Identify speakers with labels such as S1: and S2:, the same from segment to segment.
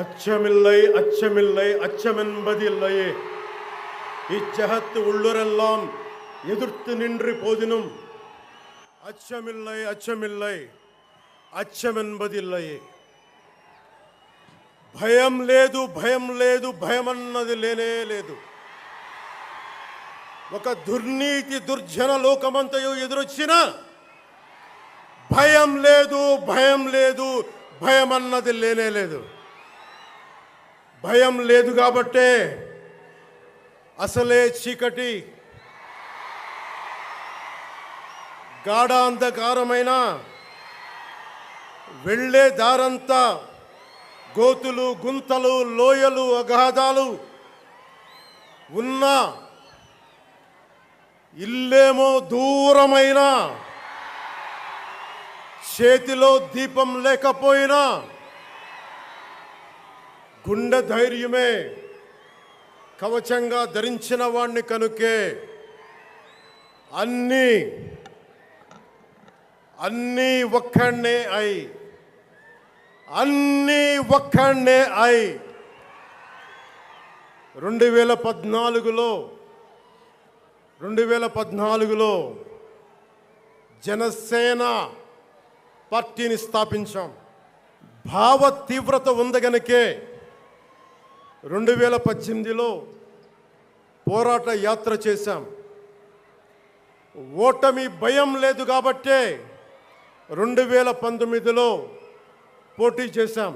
S1: அச்சமில்லை அச்சமில்லை அச்சமென்பதில்லையே. இச்சகத்து உள்ளுரெல்லாம் எதிர்த்து நின்று போதினும் அச்சமில்லை அச்சமில்லை అచ్చమెన్బదిల్లయే. భయం లేదు భయం లేదు భయమన్నది లేనే లేదు. ఒక దుర్నీతి దుర్జన లోకమంతయు ఎదురొచ్చిన భయం లేదు భయం లేదు భయమన్నది లేనే లేదు. భయం లేదు కాబట్టే అసలే చీకటి గాఢాంధకారమైన వెళ్ళే దారంతా గోతులు గుంతలు లోయలు అగాధాలు ఉన్న ఇల్లేమో దూరమైన చేతిలో దీపం లేకపోయినా గుండె ధైర్యమే కవచంగా ధరించిన వాణ్ణి కనుకే అన్నీ ఒక్కడే అయి అన్నీ ఒక్కడే అయి 2014లో జనసేన పార్టీని స్థాపించాం. భావ తీవ్రత ఉంది గనుకే 2018లో పోరాట యాత్ర చేశాం. ఓటమి భయం లేదు కాబట్టే 2019లో పోటీ చేశాం.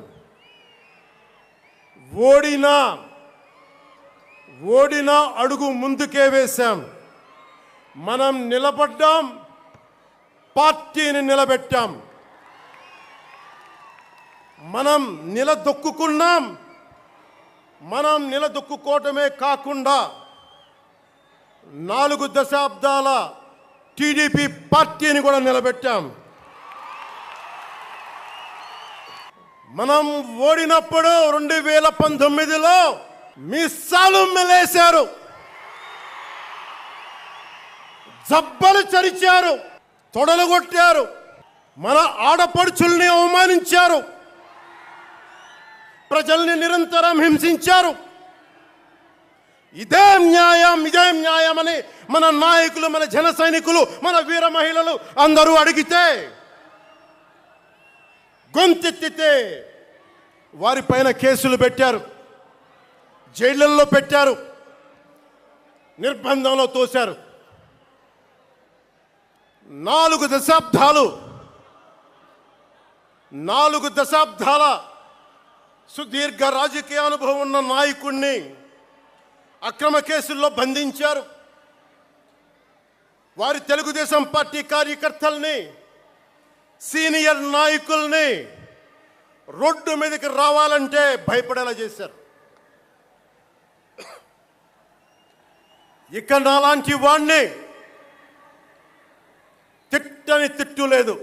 S1: ఓడినా అడుగు ముందుకే వేశాం. మనం నిలబడ్డాం, పార్టీని నిలబెట్టాం. మనం నిలదొక్కుకున్నాం. మనం నిలదొక్కుకోవటమే కాకుండా 4 దశాబ్దాల టీడీపీ పార్టీని కూడా నిలబెట్టాం. మనం ఓడినప్పుడు 2019లో మీసాలు మెలేశారు, జబ్బలు చరిచారు, తొడలు కొట్టారు, మన ఆడపడుచుల్ని అవమానించారు, ప్రజల్ని నిరంతరం హింసించారు. ఇదే న్యాయం అని మన నాయకులు, మన జన సైనికులు, మన వీర మహిళలు అందరూ అడిగితే, గొంతెత్తితే వారిపైన కేసులు పెట్టారు, జైళ్ళల్లో పెట్టారు, నిర్బంధంలో తోశారు. 4 దశాబ్దాల సుదీర్ఘ రాజకీయ అనుభవం ఉన్న నాయకుడిని అక్రమ కేసుల్లో బంధించారు. వారి తెలుగుదేశం పార్టీ కార్యకర్తల్ని, సీనియర్ నాయకుల్ని రోడ్డు మీదకి రావాలంటే భయపడేలా చేశారు. ఇక నాలాంటి వాణ్ణి తిట్టని తిట్టు లేదు,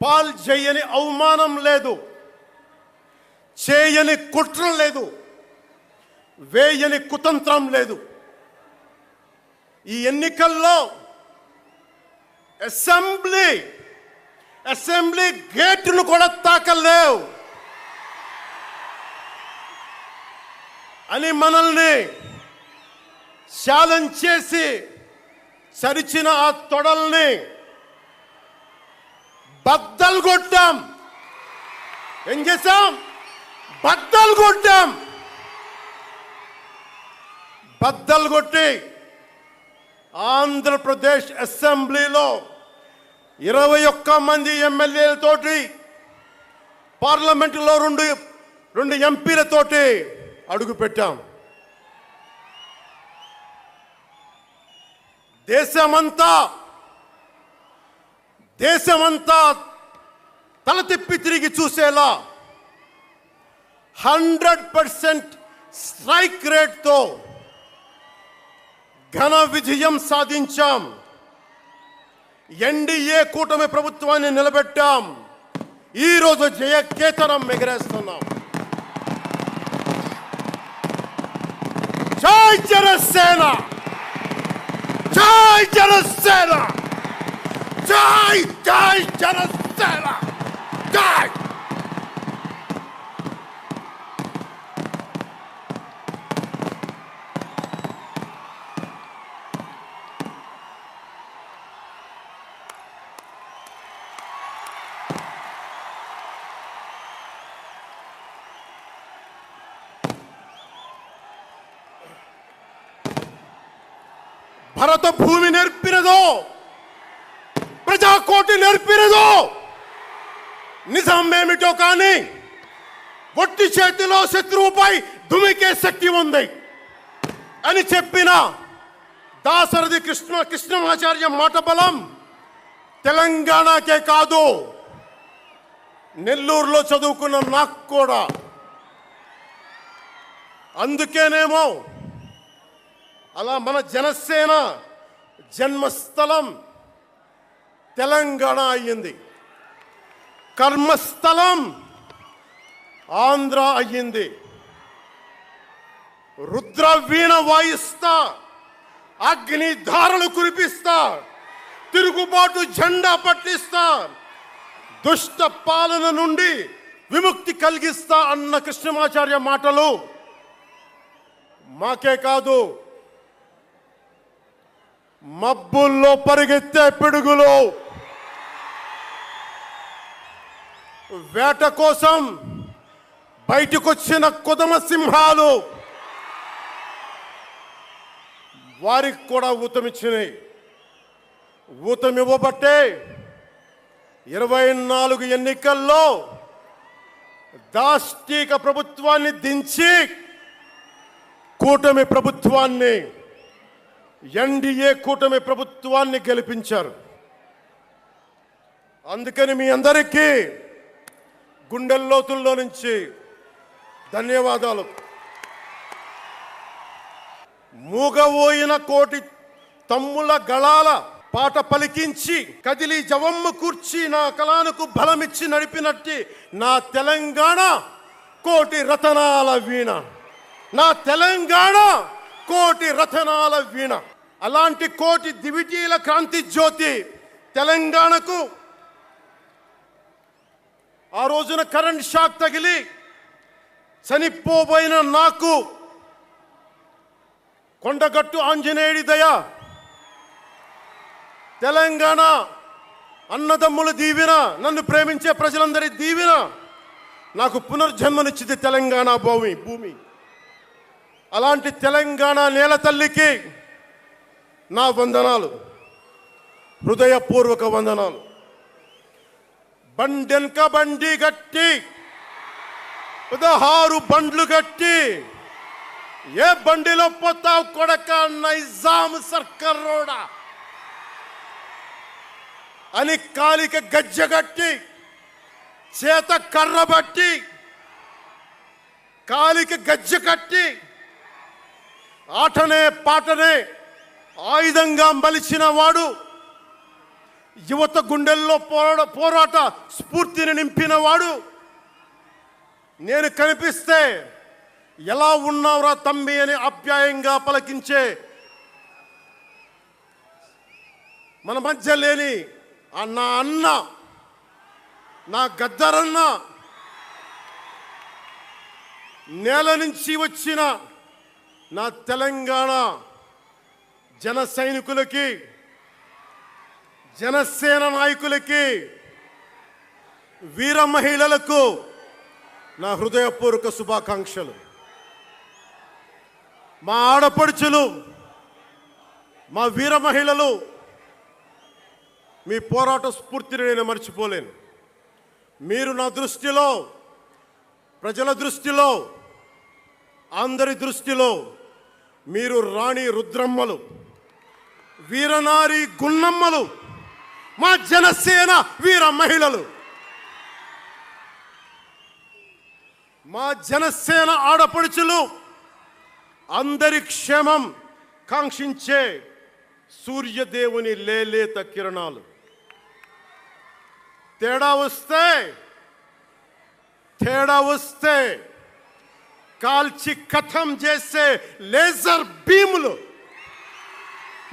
S1: పాల్ చేయని అవమానం లేదు, చేయని కుట్ర లేదు, వేయని కుతంత్రం లేదు. ఈ ఎన్నికల్లో అసెంబ్లీ గేటును కూడా తాకలేవు అని మనల్ని ఛాలెంజ్ చేసి చరిచిన ఆ తొడల్ని బద్దలు కొట్టాం. ఏం చేశాం? బద్దలు కొట్టాం. బద్దలు కొట్టి ఆంధ్రప్రదేశ్ అసెంబ్లీలో 21 మంది ఎమ్మెల్యేలతోటి, పార్లమెంటులో 2 ఎంపీలతోటి అడుగు పెట్టాం. దేశమంతా తల తిప్పి తిరిగి చూసేలా 100% స్ట్రైక్ రేట్తో ఘన విజయం సాధించాం. ఎన్డీఏ కూటమి ప్రభుత్వాన్ని నిలబెట్టాం. ఈరోజు జయకేతనం ఎగరేస్తున్నాం. జై జనసేన, జై జనసేన, జై జనసేన, జై. భరత భూమి నేర్పినదో, ప్రజాకోటి నేర్పినదో నిజమేమిటో కానీ ఒట్టి చేతిలో శత్రువుపై దుమికే శక్తి ఉంది అని చెప్పిన దాశరథి కృష్ణమాచార్య మాట బలం తెలంగాణకే కాదు, నెల్లూరులో చదువుకున్న నాకు కూడా. అందుకేనేమో అలా మన జనసేన జన్మస్థలం తెలంగాణ అయ్యింది, కర్మస్థలం ఆంధ్ర అయ్యింది. రుద్ర వీణ వాయిస్తా, అగ్ని ధారలు కురిపిస్తా, తిరుగుబాటు జెండా పట్టిస్తా, దుష్ట పాలన నుండి విముక్తి కలిగిస్తా అన్న కృష్ణమాచార్య మాటలు మాకే కాదు, మబ్బుల్లో పరిగెత్తే పిడుగులు, వేట కోసం బయటకొచ్చిన కొదమ సింహాలు వారికి కూడా ఊతమిచ్చినాయి. ఊతమివ్వబట్టే 24 ఎన్నికల్లో దాష్టీక ప్రభుత్వాన్ని దించి కూటమి ప్రభుత్వాన్ని, ఎన్డీఏ కూటమి ప్రభుత్వాన్ని గెలిపించారు. అందుకని మీ అందరికీ గుండెల్లోతుల్లో నుంచి ధన్యవాదాలు. మూగబోయిన కోటి తమ్ముల గళాల పాట పలికించి కదిలి జవమ్మ కూర్చి నా కళానికి బలమిచ్చి నడిపినట్టి నా తెలంగాణ కోటి రతనాల వీణ, నా తెలంగాణ కోటి రతనాల వీణ. అలాంటి కోటి దివిటీల క్రాంతి జ్యోతి తెలంగాణకు ఆ రోజున కరెంట్ షాక్ తగిలి చనిపోబోయిన నాకు కొండగట్టు ఆంజనేయుడి దయ, తెలంగాణ అన్నదమ్ముల దీవెన, నన్ను ప్రేమించే ప్రజలందరి దీవెన నాకు పునర్జన్మనిచ్చింది తెలంగాణ భూమి. అలాంటి తెలంగాణ నేల తల్లికి నా వందనాలు, హృదయపూర్వక వందనాలు. బండెన్క బండి గట్టి 16 బండ్లు గట్టి ఏ బండిలో పోతావు కొడక నైజాం సర్కార్ రోడా అని కాలిక గజ్జగట్టి చేత కర్రబట్టి కాలిక గజ్జ కట్టి ఆటనే పాటనే ఆయుధంగా మలిచిన వాడు, యువత గుండెల్లో పోరాట స్ఫూర్తిని నింపిన వాడు, నేను కనిపిస్తే ఎలా ఉన్నావురా తమ్మి అని ఆప్యాయంగా పలకించే మన మధ్య లేని నా అన్న, నా గద్దరన్న, నేల నుంచి వచ్చిన నా తెలంగాణ జన సైనికులకి, జనసేన నాయకులకి, వీర మహిళలకు నా హృదయపూర్వక శుభాకాంక్షలు. మా ఆడపడుచులు, మా వీర మహిళలు, మీ పోరాట స్ఫూర్తిని నేను మర్చిపోలేను. మీరు నా దృష్టిలో, ప్రజల దృష్టిలో, అందరి దృష్టిలో మీరు రాణి రుద్రమ్మలు, వీరనారి గున్నమ్మలు, మా జనసేన వీర మహిళలు. మా జనసేన ఆడపడుచులు అందరి క్షేమం కాంక్షించే సూర్యదేవుని లేలేత కిరణాలు. తేడా వస్తే కాల్చి కథం చేసే లేజర్ బీములు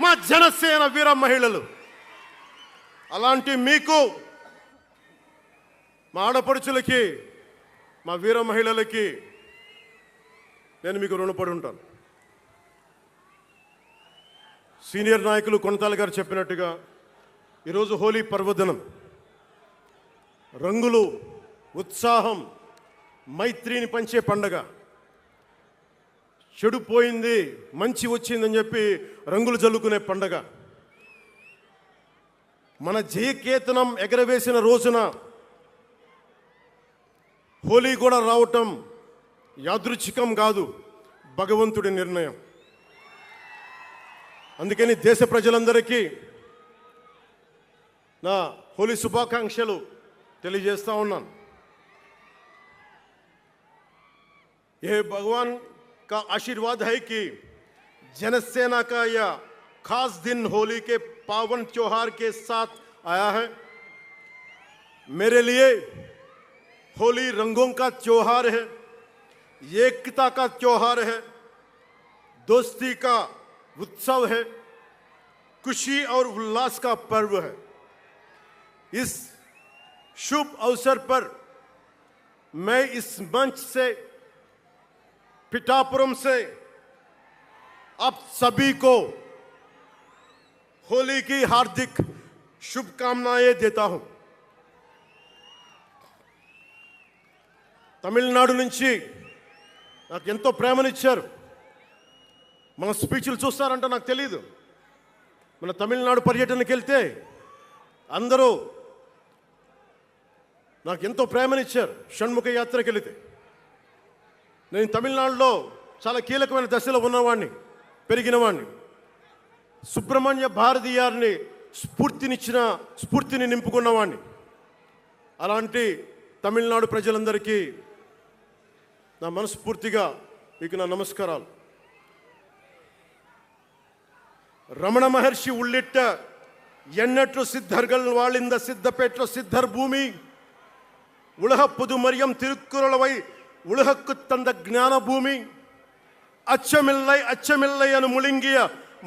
S1: మా జనసేన వీర మహిళలు. అలాంటి మీకు, మా ఆడపడుచులకి, మా వీర మహిళలకి నేను మీకు రుణపడి ఉంటాను. సీనియర్ నాయకులు కొనతాల గారు చెప్పినట్టుగా ఈరోజు హోలీ పర్వదినం. రంగులు, ఉత్సాహం, మైత్రిని పంచే పండగ. చెడు పోయింది, మంచి వచ్చిందని చెప్పి రంగులు జల్లుకునే పండగ. మన జయకేతనం ఎగరవేసిన రోజున హోలీ కూడా రావటం యాదృచ్ఛికం కాదు, భగవంతుడి నిర్ణయం. అందుకని దేశ ప్రజలందరికీ నా హోలీ శుభాకాంక్షలు తెలియజేస్తా ఉన్నాను. ये भगवान का आशीर्वाद है कि जनसेना का यह खास दिन होली के पावन त्योहार के साथ आया है. मेरे लिए होली रंगों का त्योहार है, एकता का त्योहार है, दोस्ती का उत्सव है, खुशी और उल्लास का पर्व है. इस शुभ अवसर पर मैं इस मंच से, पिठापुरम से आप सभी को होली की हार्दिक शुभकामनाएं देता हूं. తమిళనాడు నుంచి నాకు ఎంతో ప్రేమనిచ్చారు. మన స్పీచ్లు చూస్తారంటే నాకు తెలియదు. మన తమిళనాడు పర్యటనకి వెళ్తే అందరూ నాకు ఎంతో ప్రేమనిచ్చారు. షణ్ముఖ యాత్రకి వెళితే నేను తమిళనాడులో చాలా కీలకమైన దశలో ఉన్నవాడిని, పెరిగినవాడిని. సుబ్రహ్మణ్య భారతీయారిని స్ఫూర్తిని నింపుకున్నవాడిని. అలాంటి తమిళనాడు ప్రజలందరికీ నా మనస్ఫూర్తిగా మీకు నా నమస్కారాలు. రమణ మహర్షి ఉళ్ళిట్ట ఎన్నట్లు సిద్ధர்கள் వాళ్ళింద సిద్ధపేట్ల సిద్ధర్ భూమి ఉలహ పుదుమరియం తిరుక్కురళవై உலகுக்கு தந்த ஞான பூமி அச்சமில்லை அச்சமில்லை என முழுங்கிய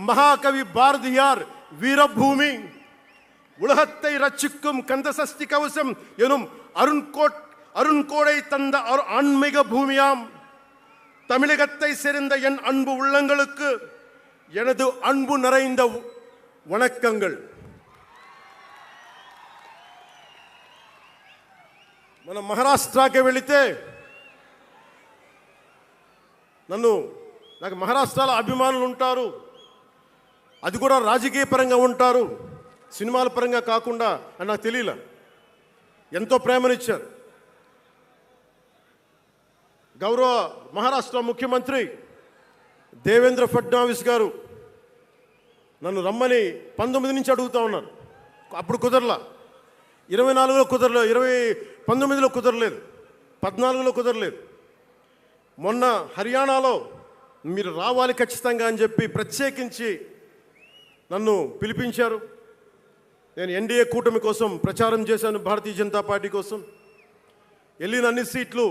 S1: மகாகவி பாரதியார் வீரபூமி உலகத்தை ரட்சிக்கும் கந்தசஷ்டி கவசம் எனும் அருண்கோடை தந்த ஆன்மீக பூமியாம் தமிழகத்தை சேர்ந்த என் அன்பு உள்ளங்களுக்கு எனது அன்பு நிறைந்த வணக்கங்கள். మన మహారాష్ట్రకి వెళితే నాకు మహారాష్ట్రలో అభిమానులు ఉంటారు. అది కూడా రాజకీయ పరంగా ఉంటారు, సినిమాల పరంగా కాకుండా అని నాకు తెలియలే. ఎంతో ప్రేమనిచ్చారు. గౌరవ మహారాష్ట్ర ముఖ్యమంత్రి దేవేంద్ర ఫడ్నవీస్ గారు నన్ను రమ్మని 19 నుంచి అడుగుతూ ఉన్నారు. అప్పుడు కుదరలా, 24లో కుదరలేదు, 19లో కుదరలేదు, 14లో కుదరలేదు. మొన్న హర్యానాలో మీరు రావాలి ఖచ్చితంగా అని చెప్పి ప్రత్యేకించి నన్ను పిలిపించారు. నేను ఎన్డీఏ కూటమి కోసం ప్రచారం చేశాను, భారతీయ జనతా పార్టీ కోసం. వెళ్ళిన అన్ని సీట్లు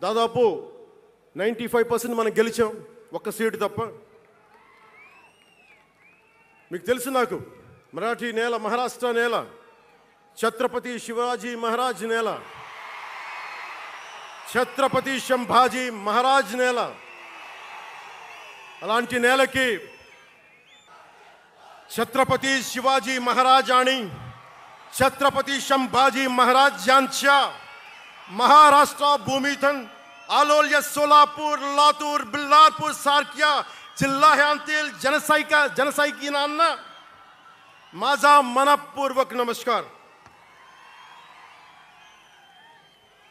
S1: దాదాపు 95% మనం గెలిచాం, ఒక్క సీటు తప్ప. మీకు తెలుసు, నాకు మరాఠీ నేల, మహారాష్ట్ర నేల, ఛత్రపతి శివాజీ మహారాజ్ నేల, ఛత్రపతి సంభాజీ మహారాజ్ నేల. అలాంటి నేలకి ఛత్రపతి शिवाजी महाराज आणि छत्रपती संभाजी महाराज यांच्या महाराष्ट्र भूमीतून आलोल्य सोलापूर, लातूर, बिल्लारपूर सारख्या जिल्ह्यांतील जनसैनिकांना माझा मनपूर्वक नमस्कार.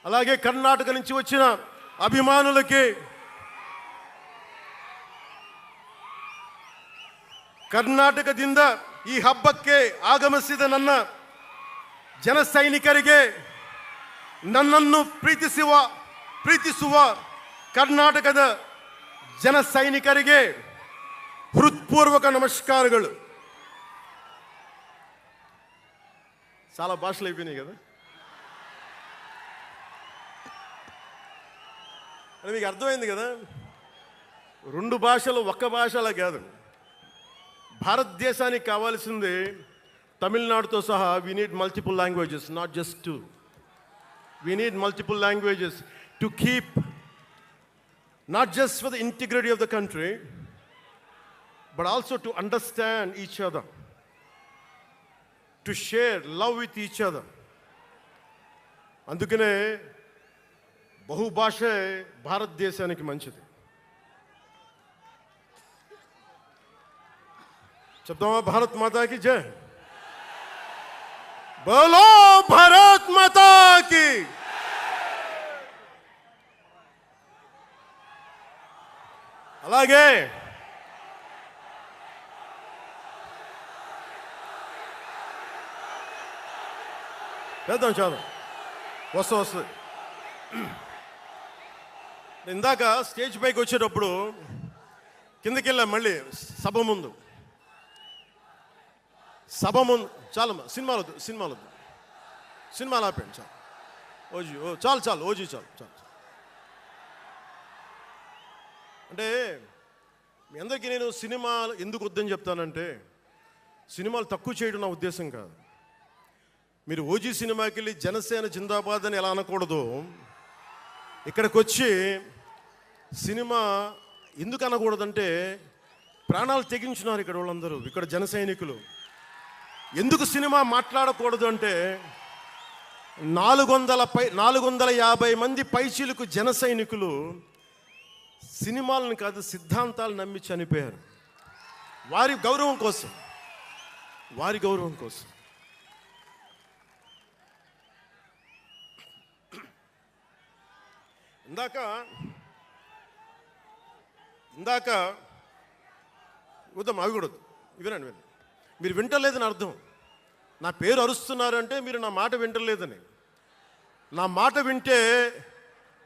S1: అలాగే కర్ణాటక నుంచి వచ్చిన అభిమానులకి, ಕರ್ನಾಟಕದಿಂದ ಈ ಹಬ್ಬಕ್ಕೆ ಆಗಮಿಸಿದ ನನ್ನ ಜನ ಸೈನಿಕರಿಗೆ, ನನ್ನನ್ನು ಪ್ರೀತಿಸುವ ಕರ್ನಾಟಕದ ಜನ ಸೈನಿಕರಿಗೆ ಹೃತ್ಪೂರ್ವಕ నమస్కారాలు. చాలా భాషలు అయిపోయినాయి కదా. అని మీకు అర్థమైంది కదా, 2 భాషలు ఒక్క భాషలా కాదు. భారతదేశానికి కావాల్సింది తమిళనాడుతో సహా we need multiple languages, not just 2. We need multiple languages to keep, not just for the integrity of the country, but also to understand each other, to share love with each other. అందుకనే బహుభాష భారతదేశానికి మంచిది. చెప్తామా? భారత్ మాతాకి జై. బోలో భారత్ మాతాకి. అలాగే చేద్దాం, చాలా వస్తుంది. ఇందాక స్టేజ్ పైకి వచ్చేటప్పుడు కిందకి వెళ్ళాం, మళ్ళీ సభ ముందు చాలా సినిమాలు ఆపండి, చాలు ఓజీ, చాలు ఓజీ, చాలు. అంటే మీ అందరికీ నేను సినిమాలు ఎందుకు వద్దని చెప్తానంటే, సినిమాలు తక్కువ చేయడం నా ఉద్దేశం కాదు. మీరు ఓజీ సినిమాకి వెళ్ళి జనసేన జిందాబాద్ అని ఎలా అనకూడదు, ఇక్కడికి వచ్చి సినిమా ఎందుకు అనకూడదంటే, ప్రాణాలు తెగించున్నారు ఇక్కడ వాళ్ళందరూ, ఇక్కడ జన సైనికులు. ఎందుకు సినిమా మాట్లాడకూడదు అంటే, 450 మంది పైచీలకు జన సైనికులు సినిమాలను కాదు సిద్ధాంతాలు నమ్మి చనిపోయారు. వారి గౌరవం కోసం. ఇందాక వద్దాం, అవి కూడా వినండి. మీరు వింటలేదని అర్థం. నా పేరు అరుస్తున్నారంటే మీరు నా మాట వింటలేదని. నా మాట వింటే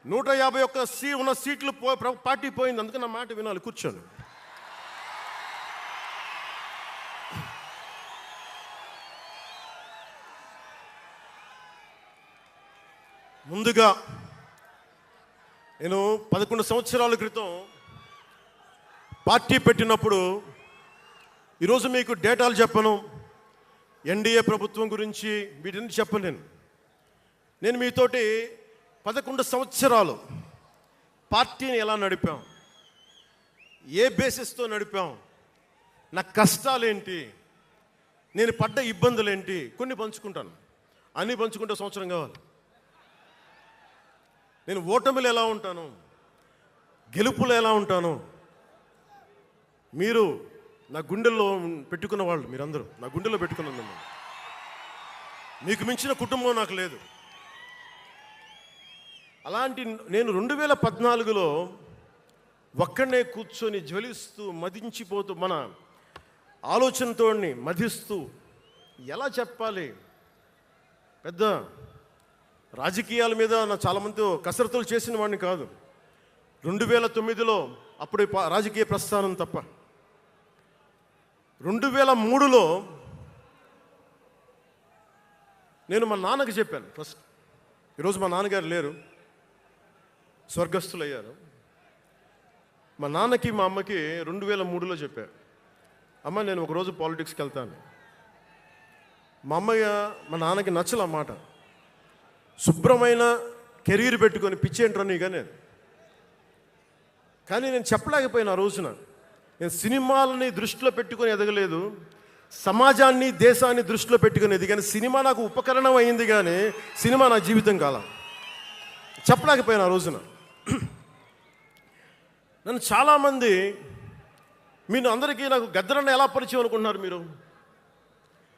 S1: 151 ఉన్న సీట్లు పార్టీ పోయింది. అందుకే నా మాట వినాలి, కూర్చోండి. ముందుగా నేను 11 సంవత్సరాల క్రితం పార్టీ పెట్టినప్పుడు, ఈరోజు మీకు డేటాలు చెప్పను, ఎన్డీఏ ప్రభుత్వం గురించి వీటిని చెప్పలేను. నేను మీతోటి 11 సంవత్సరాలు పార్టీని ఎలా నడిపాం, ఏ బేసిస్తో నడిపాం, నా కష్టాలేంటి, నేను పడ్డ ఇబ్బందులేంటి, కొన్ని పంచుకుంటాను. అన్నీ పంచుకుంటే సంవత్సరం కావాలి. నేను ఓటమిలు ఎలా ఉంటాను, గెలుపులు ఎలా ఉంటాను. మీరు నా గుండెల్లో పెట్టుకున్న వాళ్ళు, మీరందరూ నా గుండెల్లో పెట్టుకున్నాను మిమ్మల్ని. మీకు మించిన కుటుంబం నాకు లేదు. అలాంటి నేను 2014లో ఒక్కడనే కూర్చొని జ్వలిస్తూ మదించిపోతూ, మన ఆలోచనతో మధిస్తూ, ఎలా చెప్పాలి, పెద్ద రాజకీయాల మీద నా చాలామందితో కసరత్తులు చేసిన వాడిని కాదు. 2009లో అప్పుడు రాజకీయ ప్రస్థానం తప్ప. 2003లో నేను మా నాన్నకి చెప్పాను ఫస్ట్. ఈరోజు మా నాన్నగారు లేరు, స్వర్గస్థులయ్యారు. మా నాన్నకి మా అమ్మకి 2003లో చెప్పారు, అమ్మ నేను ఒకరోజు పాలిటిక్స్కి వెళ్తాను. మా మా నాన్నకి నచ్చల మాట. శుభ్రమైన కెరీర్ పెట్టుకొని పిచ్చేంట్రా నీకనే. కానీ నేను చెప్పలేకపోయినా ఆ రోజున. నేను సినిమాలని దృష్టిలో పెట్టుకొని ఎదగలేదు, సమాజాన్ని దేశాన్ని దృష్టిలో పెట్టుకుని ఎదిగాను. సినిమా నాకు ఉపకరణం అయింది, కానీ సినిమా నా జీవితం కాల. చెప్పలేకపోయినా ఆ రోజున. నన్ను చాలామంది, మీరు అందరికీ నాకు గద్దరన్న ఎలా పరిచయం అనుకుంటున్నారు మీరు?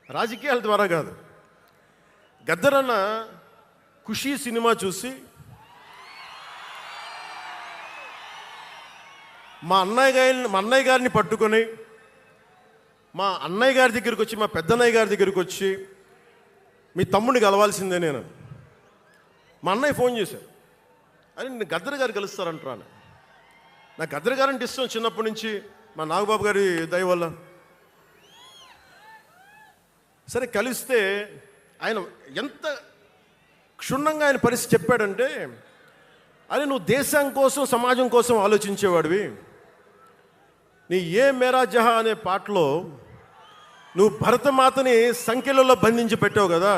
S1: రాజకీయాల ద్వారా కాదు. గద్దరన్న ఖుషీ సినిమా చూసి మా అన్నయ్య గారిని పట్టుకొని, మా అన్నయ్య గారి దగ్గరికి వచ్చి, మా పెద్దన్నయ్య గారి దగ్గరికి వచ్చి, మీ తమ్ముడిని కలవాల్సిందే నేను. మా అన్నయ్య ఫోన్ చేశాను, అని నేను గద్దర్ గారు కలుస్తారంటాను. నాకు గద్దర్ గారు అంటే ఇష్టం చిన్నప్పటి నుంచి, మా నాగబాబు గారి దయ వల్ల. సరే కలిస్తే ఆయన ఎంత క్షుణ్ణంగా ఆయన పరిస్థితి చెప్పాడంటే, అని నువ్వు దేశం కోసం సమాజం కోసం ఆలోచించేవాడివి. నీ ఏ మేరా జహా అనే పాటలో నువ్వు భరతమాతని సంఖ్యలలో బంధించి పెట్టావు కదా,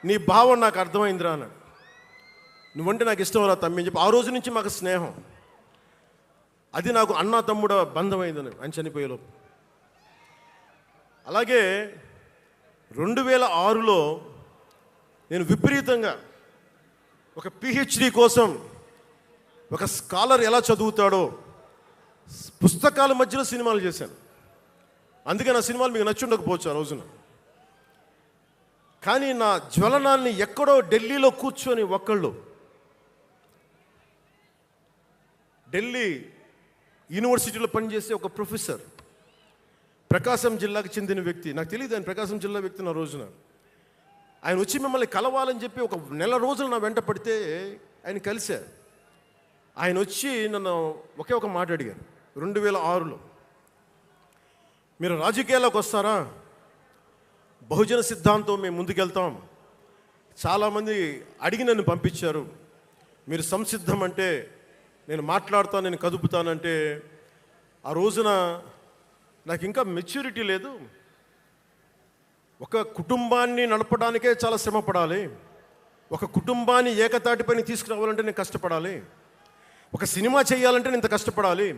S1: నీ భావం నాకు అర్థమైందిరా అన్నాడు. నువ్వంటే నాకు ఇష్టం రా తమ్మి అని చెప్పి ఆ రోజు నుంచి మాకు స్నేహం. అది నాకు అన్నా తమ్ముడ బంధమైందని ఆయన చనిపోయేలోపు. అలాగే 2006లో నేను విపరీతంగా ఒక పిహెచ్డి కోసం, ఒక స్కాలర్ ఎలా చదువుతాడో పుస్తకాల మధ్యలో సినిమాలు చేశాను. అందుకే నా సినిమాలు మీకు నచ్చి ఉండకపోవచ్చు ఆ రోజున. కానీ నా జ్వలనాన్ని ఎక్కడో ఢిల్లీలో కూర్చొని ఒకళ్ళు, ఢిల్లీ యూనివర్సిటీలో పనిచేసే ఒక ప్రొఫెసర్, ప్రకాశం జిల్లాకు చెందిన వ్యక్తి, నాకు తెలియదు ఆయన ప్రకాశం జిల్లా వ్యక్తి. నా రోజున ఆయన వచ్చి మిమ్మల్ని కలవాలని చెప్పి ఒక నెల రోజులు నా వెంట పడితే ఆయన కలిశారు. ఆయన వచ్చి నన్ను ఒకే ఒక మాట అడిగారు 2006లో, మీరు రాజకీయాల్లోకి వస్తారా? బహుజన సిద్ధాంతం మేము ముందుకెళ్తాం, చాలామంది అడిగి నన్ను పంపించారు, మీరు సంసిద్ధం అంటే నేను మాట్లాడతాను, నేను కదుపుతానంటే ఆ రోజున నాకు ఇంకా మెచ్యూరిటీ లేదు. ఒక కుటుంబాన్ని నడపడానికే చాలా శ్రమ పడాలి, ఒక కుటుంబాన్ని ఏకతాటిపైన తీసుకురావాలంటే నేను కష్టపడాలి, ఒక సినిమా చేయాలంటే నేను ఇంత కష్టపడాలి,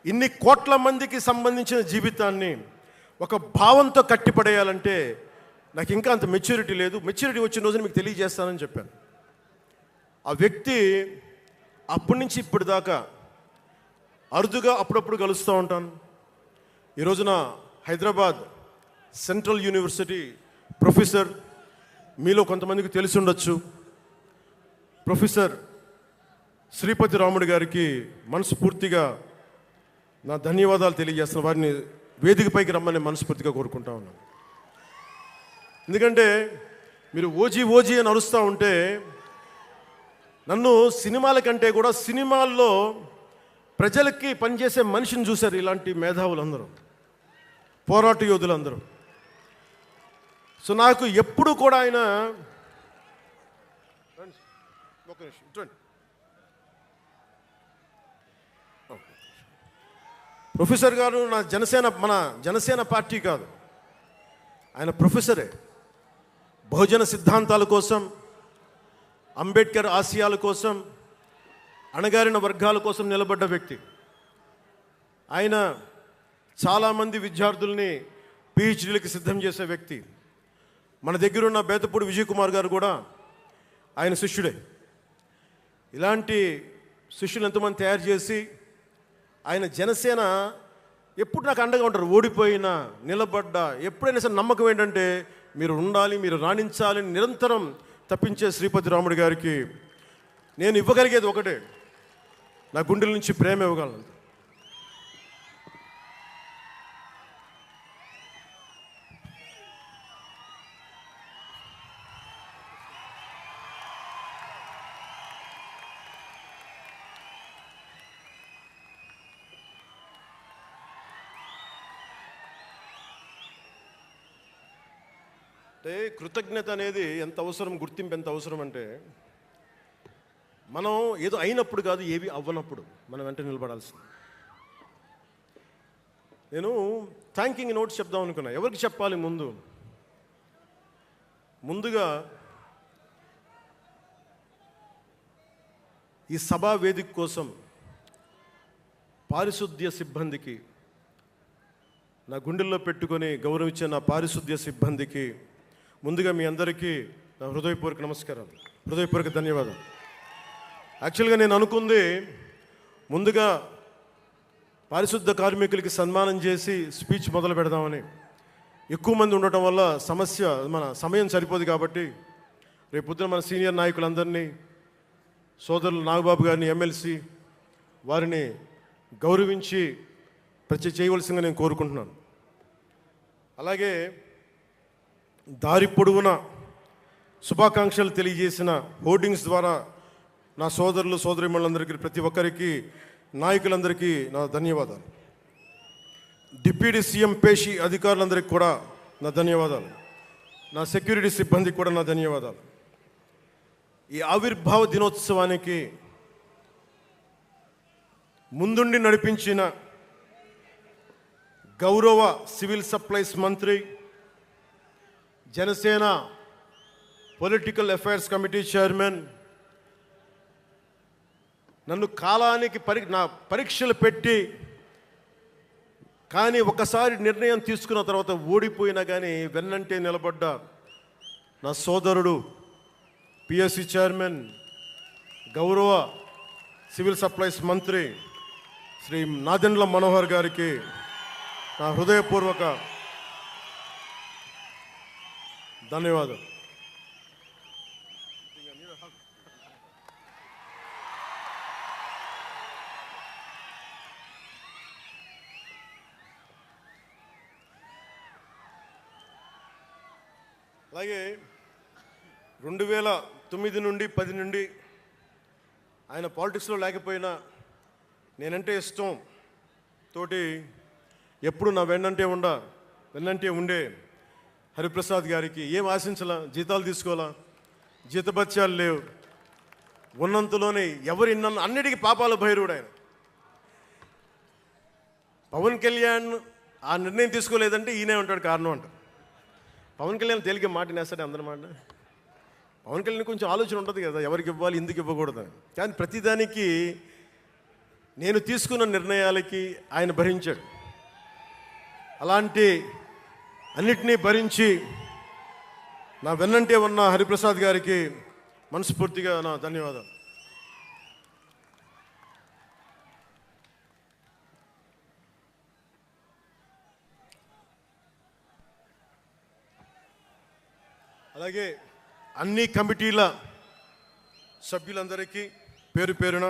S1: ఇన్ని కోట్ల మందికి సంబంధించిన జీవితాన్ని ఒక భావంతో కట్టిపడేయాలంటే నాకు ఇంకా అంత మెచ్యూరిటీ లేదు, మెచ్యూరిటీ వచ్చిన రోజున మీకు తెలియజేస్తానని చెప్పాను. ఆ వ్యక్తి అప్పటి నుంచి ఇప్పటిదాకా అరుదుగా అప్పుడప్పుడు కలుస్తూ ఉంటాను. ఈ రోజున హైదరాబాద్ సెంట్రల్ యూనివర్సిటీ ప్రొఫెసర్, మీలో కొంతమందికి తెలిసి ఉండొచ్చు, ప్రొఫెసర్ శ్రీపతి రాముడు గారికి మనస్ఫూర్తిగా నా ధన్యవాదాలు తెలియజేస్తున్నాను. వారిని వేదికపైకి రమ్మని మనస్ఫూర్తిగా కోరుకుంటా ఉన్నాను. ఎందుకంటే మీరు ఓజీ ఓజీ అని అరుస్తూ ఉంటే నన్ను సినిమాల కంటే కూడా సినిమాల్లో ప్రజలకి పనిచేసే మనిషిని చూశారు ఇలాంటి మేధావులందరూ, పోరాట యోధులందరూ. సో నాకు ఎప్పుడు కూడా ఆయన ప్రొఫెసర్ గారు మన జనసేన పార్టీ కాదు, ఆయన ప్రొఫెసరే. బహుజన సిద్ధాంతాల కోసం, అంబేద్కర్ ఆశయాల కోసం, అణగారిన వర్గాల కోసం నిలబడ్డ వ్యక్తి. ఆయన చాలామంది విద్యార్థుల్ని పిహెచ్డీలకి సిద్ధం చేసే వ్యక్తి. మన దగ్గర ఉన్న బేతపూడి విజయ్ కుమార్ గారు కూడా ఆయన శిష్యుడే. ఇలాంటి శిష్యులు ఎంతోమంది తయారు చేసి ఆయన జనసేన ఎప్పుడు నాకు అండగా ఉంటారు. ఓడిపోయినా నిలబడ్డా ఎప్పుడైనా సరే నమ్మకం ఏంటంటే మీరు ఉండాలి, మీరు రాణించాలని నిరంతరం తప్పించే శ్రీపతి రాముడు గారికి నేను ఇవ్వగలిగేది ఒకటే, నా గుండెల నుంచి ప్రేమ ఇవ్వగలను. అంటే కృతజ్ఞత అనేది ఎంత అవసరం, గుర్తింపు ఎంత అవసరం అంటే మనం ఏదో అయినప్పుడు కాదు, ఏవి అవ్వనప్పుడు మనం వెంట నిలబడాల్సింది. నేను థ్యాంకింగ్ నోట్స్ చెప్దాం అనుకున్నా. ఎవరికి చెప్పాలి? ముందుగా ఈ సభా వేదిక కోసం పారిశుద్ధ్య సిబ్బందికి, నా గుండెల్లో పెట్టుకొని గౌరవించే నా పారిశుద్ధ్య సిబ్బందికి ముందుగా మీ అందరికీ నా హృదయపూర్వక నమస్కారాలు, హృదయపూర్వక ధన్యవాదాలు. యాక్చువల్గా నేను అనుకుంది ముందుగా పారిశుద్ధ కార్మికులకి సన్మానం చేసి స్పీచ్ మొదలు పెడదామని. ఎక్కువ మంది ఉండటం వల్ల మన సమయం సరిపోదు కాబట్టి రేపు పొద్దున మన సీనియర్ నాయకులందరినీ, సోదరులు నాగబాబు గారిని, ఎమ్మెల్సీ వారిని గౌరవించి చేయవలసిందిగా నేను కోరుకుంటున్నాను. అలాగే దారి పొడవునా శుభాకాంక్షలు తెలియజేసిన హోర్డింగ్స్ ద్వారా నా సోదరులు సోదరీమణులందరికీ, ప్రతి ఒక్కరికి, నాయకులందరికీ నా ధన్యవాదాలు. డిప్యూటీ సీఎం పేషి అధికారులందరికీ కూడా నా ధన్యవాదాలు. నా సెక్యూరిటీ సిబ్బందికి కూడా నా ధన్యవాదాలు. ఈ ఆవిర్భావ దినోత్సవానికి ముందుండి నడిపించిన గౌరవ సివిల్ సప్లైస్ మంత్రి, Janasena political affairs committee chairman, నన్ను కాలానికి నా పరీక్షలు పెట్టి కానీ ఒకసారి నిర్ణయం తీసుకున్న తర్వాత ఓడిపోయినా కానీ వెన్నంటే నిలబడ్డ నా సోదరుడు పిఎస్సి చైర్మన్, గౌరవ సివిల్ సప్లైస్ మంత్రి శ్రీ నాదెండ్ల మనోహర్ గారికి నా హృదయపూర్వక ధన్యవాదాలు. అలాగే 2009 నుండి 10 నుండి ఆయన పాలిటిక్స్లో లేకపోయినా నేనంటే ఇష్టం తోటి ఎప్పుడు నా వెన్నంటే ఉండే హరిప్రసాద్ గారికి ఏం ఆశించాలా, జీతాలు తీసుకోవాలా, జీతభత్యాలు లేవు, ఉన్నంతలోనే ఎవరు నన్ను అన్నిటికీ పాపాల భైరవుడు ఆయన. పవన్ కళ్యాణ్ ఆ నిర్ణయం తీసుకోలేదంటే ఈయనే ఉంటాడు కారణం అంట. పవన్ కళ్యాణ్ తేలిక మాట నేస్తాడు అందరి మాట. పవన్ కళ్యాణ్ కొంచెం ఆలోచన ఉంటుంది కదా, ఎవరికి ఇవ్వాలి ఎందుకు ఇవ్వకూడదని. కానీ ప్రతిదానికి నేను తీసుకున్న నిర్ణయాలకి ఆయన భరించాడు. అలాంటి అన్నిటినీ భరించి నా వెన్నంటే ఉన్న హరిప్రసాద్ గారికి మనస్ఫూర్తిగా నా ధన్యవాదాలు. అలాగే అన్ని కమిటీల సభ్యులందరికీ పేరు పేరున,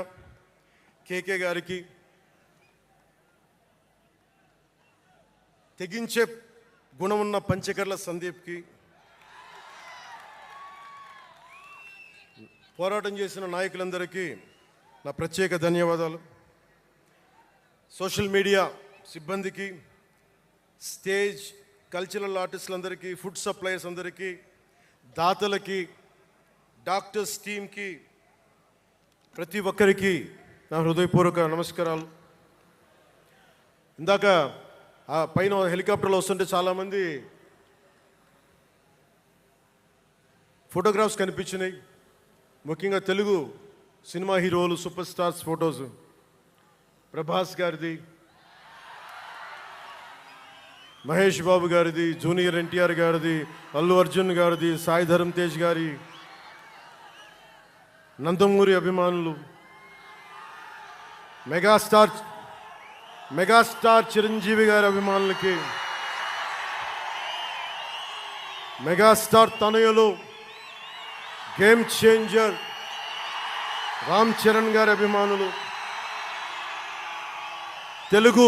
S1: కేకే గారికి, తెగించే గుణమున్న పంచకర్ల సందీప్కి, పోరాటం చేసిన నాయకులందరికీ నా ప్రత్యేక ధన్యవాదాలు. సోషల్ మీడియా సిబ్బందికి, స్టేజ్ కల్చరల్ ఆర్టిస్టులందరికీ, ఫుడ్ సప్లయర్స్ అందరికీ, దాతలకి, డాక్టర్స్ టీమ్కి, ప్రతి ఒక్కరికి నా హృదయపూర్వక నమస్కారాలు. ఇందాక ఆ పైన హెలికాప్టర్లో వస్తుంటే చాలామంది ఫోటోగ్రాఫ్స్ కనిపించినాయి. ముఖ్యంగా తెలుగు సినిమా హీరోలు, సూపర్ స్టార్స్ ఫొటోస్. ప్రభాస్ గారిది, మహేష్ బాబు గారిది, జూనియర్ ఎన్టీఆర్ గారిది, అల్లు అర్జున్ గారిది, సాయి ధరమ్ తేజ్ గారి, నందమూరి అభిమానులు, మెగాస్టార్ చిరంజీవి గారి అభిమానులకి, మెగాస్టార్ తనయులు, గేమ్ చేంజర్ రామ్ చరణ్ గారి అభిమానులు, తెలుగు